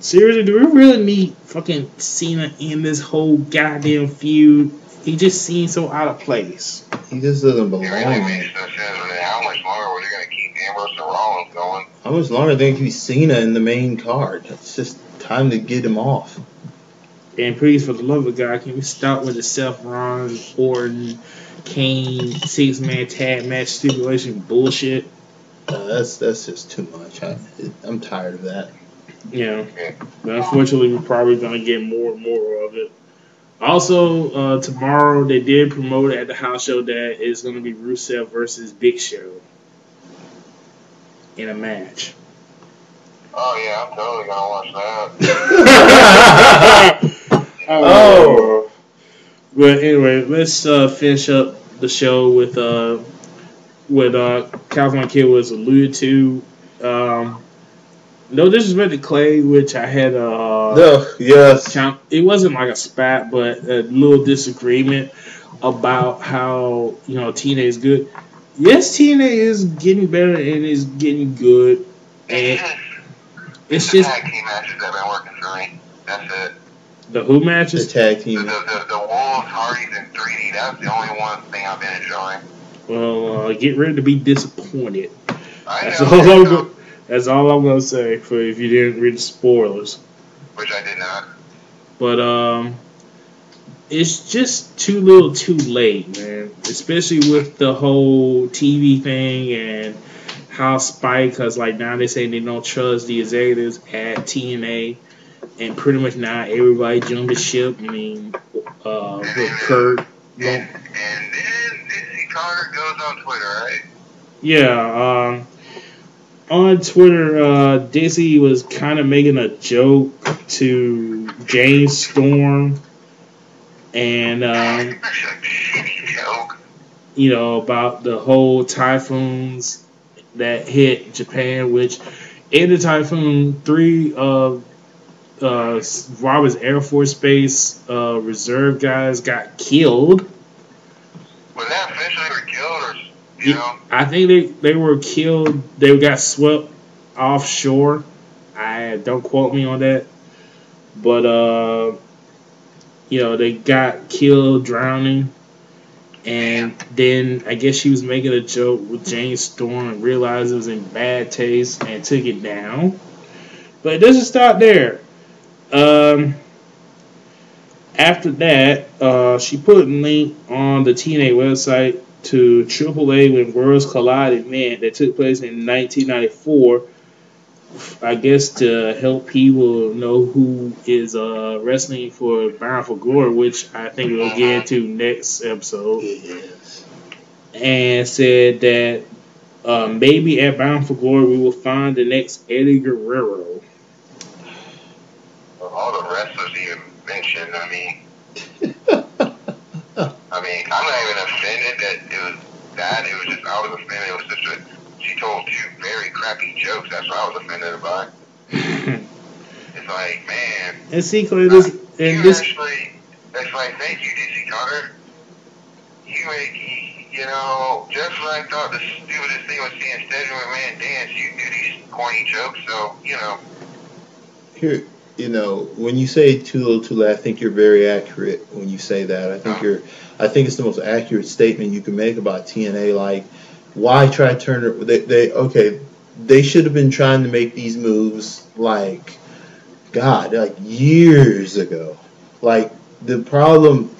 seriously, do we really need fucking Cena in this whole goddamn feud? He just seems so out of place. He just doesn't belong. It really makes no sense. How much longer were they going to keep Ambrose and Rollins going? How much longer are they going to keep Cena in the main card? It's just time to get him off. And please, for the love of God, can we stop with the Seth Rollins, Orton, Kane, 6-man tag match stipulation bullshit? That's just too much. I'm tired of that. Yeah. But unfortunately, we're probably going to get more and more of it. Also, tomorrow they did promote at the house show that it's going to be Rusev versus Big Show in a match. Oh yeah, I'm totally gonna watch that. Oh. But anyway, let's finish up the show with what California Kid was alluded to. No disrespect to Clay, which I had Yes. it wasn't like a spat, but a little disagreement about how TNA is good. Yes, TNA is getting better and is getting good, and it's just tag team matches that have been working for me. That's it. the who The matches. tag team. The Wolves, Hardys, and 3D. That's the only one thing I've been enjoying. Well, get ready to be disappointed. That's That's all I'm gonna say for if you didn't read the spoilers. Which I did not. But it's just too little, too late, man. Especially with the whole TV thing and how Spike, because like now they say they don't trust the executives at TNA, and pretty much now everybody jumped the ship. I mean, with Kurt. And then Dizzy Carter goes on Twitter, right? Yeah. On Twitter, Dizzy was kind of making a joke to James Storm, and about the whole typhoons that hit Japan, which in the typhoon, 3 of Robert's Air Force Base reserve guys got killed. Was that officially were killed, or I think they were killed. They got swept offshore. Don't quote me on that, but they got killed drowning, and then I guess she was making a joke with James Storm and realized it was in bad taste and took it down. But it doesn't stop there. After that, she put a link on the TNA website to AAA When Worlds Collide event that took place in 1994. I guess to help people know who is wrestling for Bound for Glory, which I think we'll get into next episode. Yes. And said that maybe at Bound for Glory we will find the next Eddie Guerrero. All the wrestlers even mentioned, I'm not even offended that it was that. It was just, I was offended. It was just she told 2 very crappy jokes. That's what I was offended about. It's like, man. And see, it's like, thank you, DC Carter. You make, just when I thought the stupidest thing was seeing Steadman McMahon dance, you do these corny jokes, so, Here, when you say too little, too late, I think you're very accurate when you say that. I think it's the most accurate statement you can make about TNA. Like, why try to turn it? They should have been trying to make these moves like years ago. Like the problem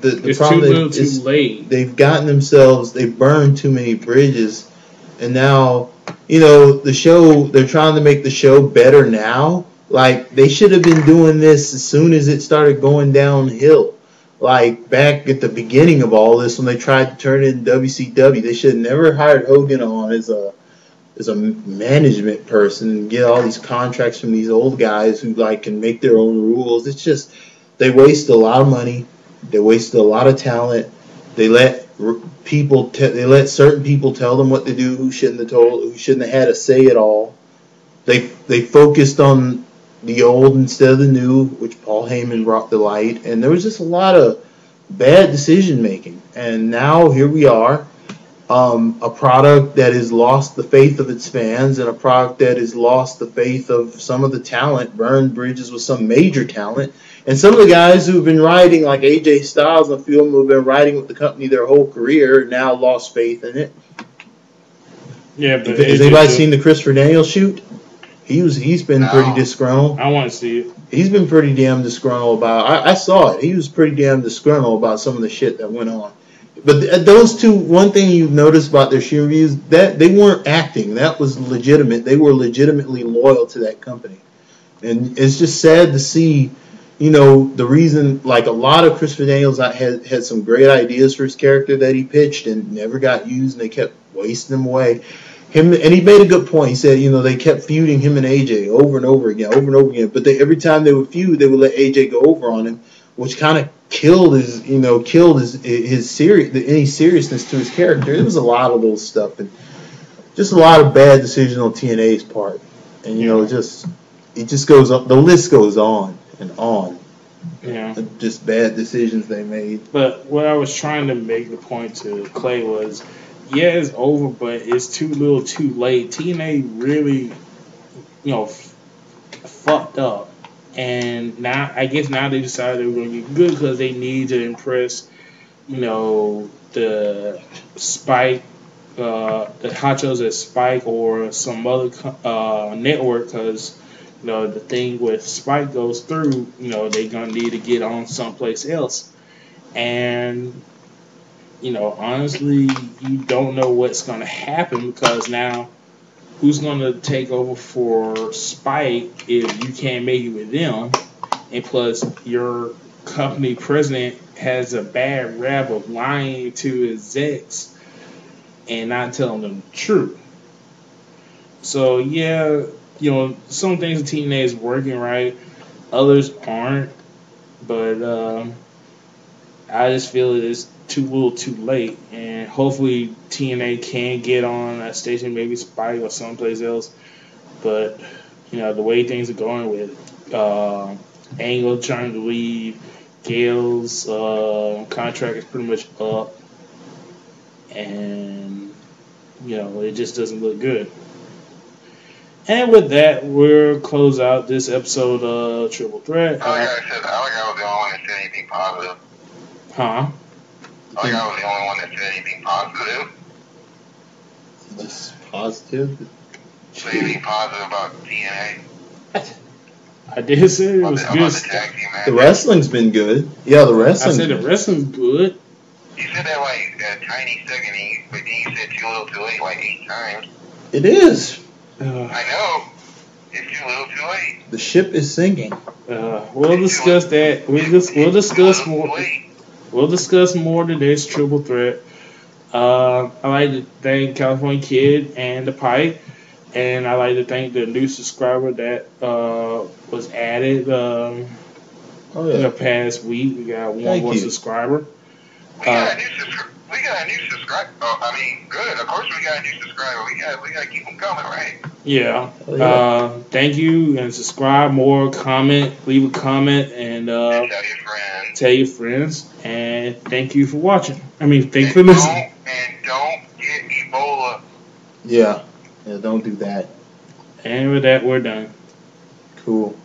too late. They've gotten themselves, they've burned too many bridges, and now the show. They're trying to make the show better now. Like, they should have been doing this as soon as it started going downhill. Like, back at the beginning of all this, when they tried to turn it in WCW, they should have never hired Hogan on as a management person and get all these contracts from these old guys who, can make their own rules. It's just, they wasted a lot of money. They wasted a lot of talent. They let certain people tell them what to do who shouldn't have had a say at all. They focused on the old instead of the new, which Paul Heyman brought to light, and there was just a lot of bad decision making. And now here we are, a product that has lost the faith of its fans, and a product that has lost the faith of some of the talent, burned bridges with some major talent, and some of the guys who've been riding, like AJ Styles, and a few of them who've been riding with the company their whole career, now lost faith in it. Yeah, but has anybody seen the Christopher Daniels shoot? He's been pretty disgruntled. I want to see it. He's been pretty damn disgruntled about. I saw it. He was pretty damn disgruntled about some of the shit that went on. But those two, one thing you've noticed about their shoe reviews, that they weren't acting. That was legitimate. They were legitimately loyal to that company, and it's just sad to see. The reason, like a lot of Christopher Daniels had some great ideas for his character that he pitched and never got used, and they kept wasting them away. him, and he made a good point. He said, they kept feuding him and AJ over and over again. But every time they would feud, they would let AJ go over on him, which kind of killed his any seriousness to his character. It was a lot of little stuff and just a lot of bad decisions on TNA's part. And it just goes up. The list goes on and on. Yeah. Just bad decisions they made. But what I was trying to make the point to Clay was, yeah, it's over, but it's too little, too late. TNA really, fucked up, and now I guess now they decided they were going to get good because they need to impress, the Spike, the Hachos at Spike or some other network because. The thing with Spike goes through, they're going to need to get on someplace else. And, honestly, you don't know what's going to happen because now who's going to take over for Spike if you can't make it with them? And plus, your company president has a bad rap of lying to execs and not telling them the truth. So, yeah. Some things in TNA is working right, others aren't, but I just feel it's too little too late, and hopefully TNA can get on a station, maybe Spike or someplace else, but, the way things are going with Angle trying to leave, Gale's contract is pretty much up, and, it just doesn't look good. And with that, we'll close out this episode of Triple Threat. I was the only one that said anything positive. Huh? I was the only one that said anything positive. Just positive? Say anything positive about TNA? I did say it was good. The wrestling's been good. Yeah, the wrestling. I said the wrestling's good. You said that like a tiny second, but then you said too little too late like 8 times. It is. I know. It's too little too late. The ship is sinking. We'll discuss that. We'll discuss more. We'll discuss more today's Triple Threat. I'd like to thank California Kid and the Pipe. And I'd like to thank the new subscriber that was added in the past week. We got one more subscriber. We got a new subscriber. Good. Of course we got a new subscriber. We got to keep them coming, right? Yeah. Thank you, and subscribe more, leave a comment, and tell your friends. And thank you for watching. Thank you for listening. And don't get Ebola. Yeah, don't do that. And with that, we're done. Cool.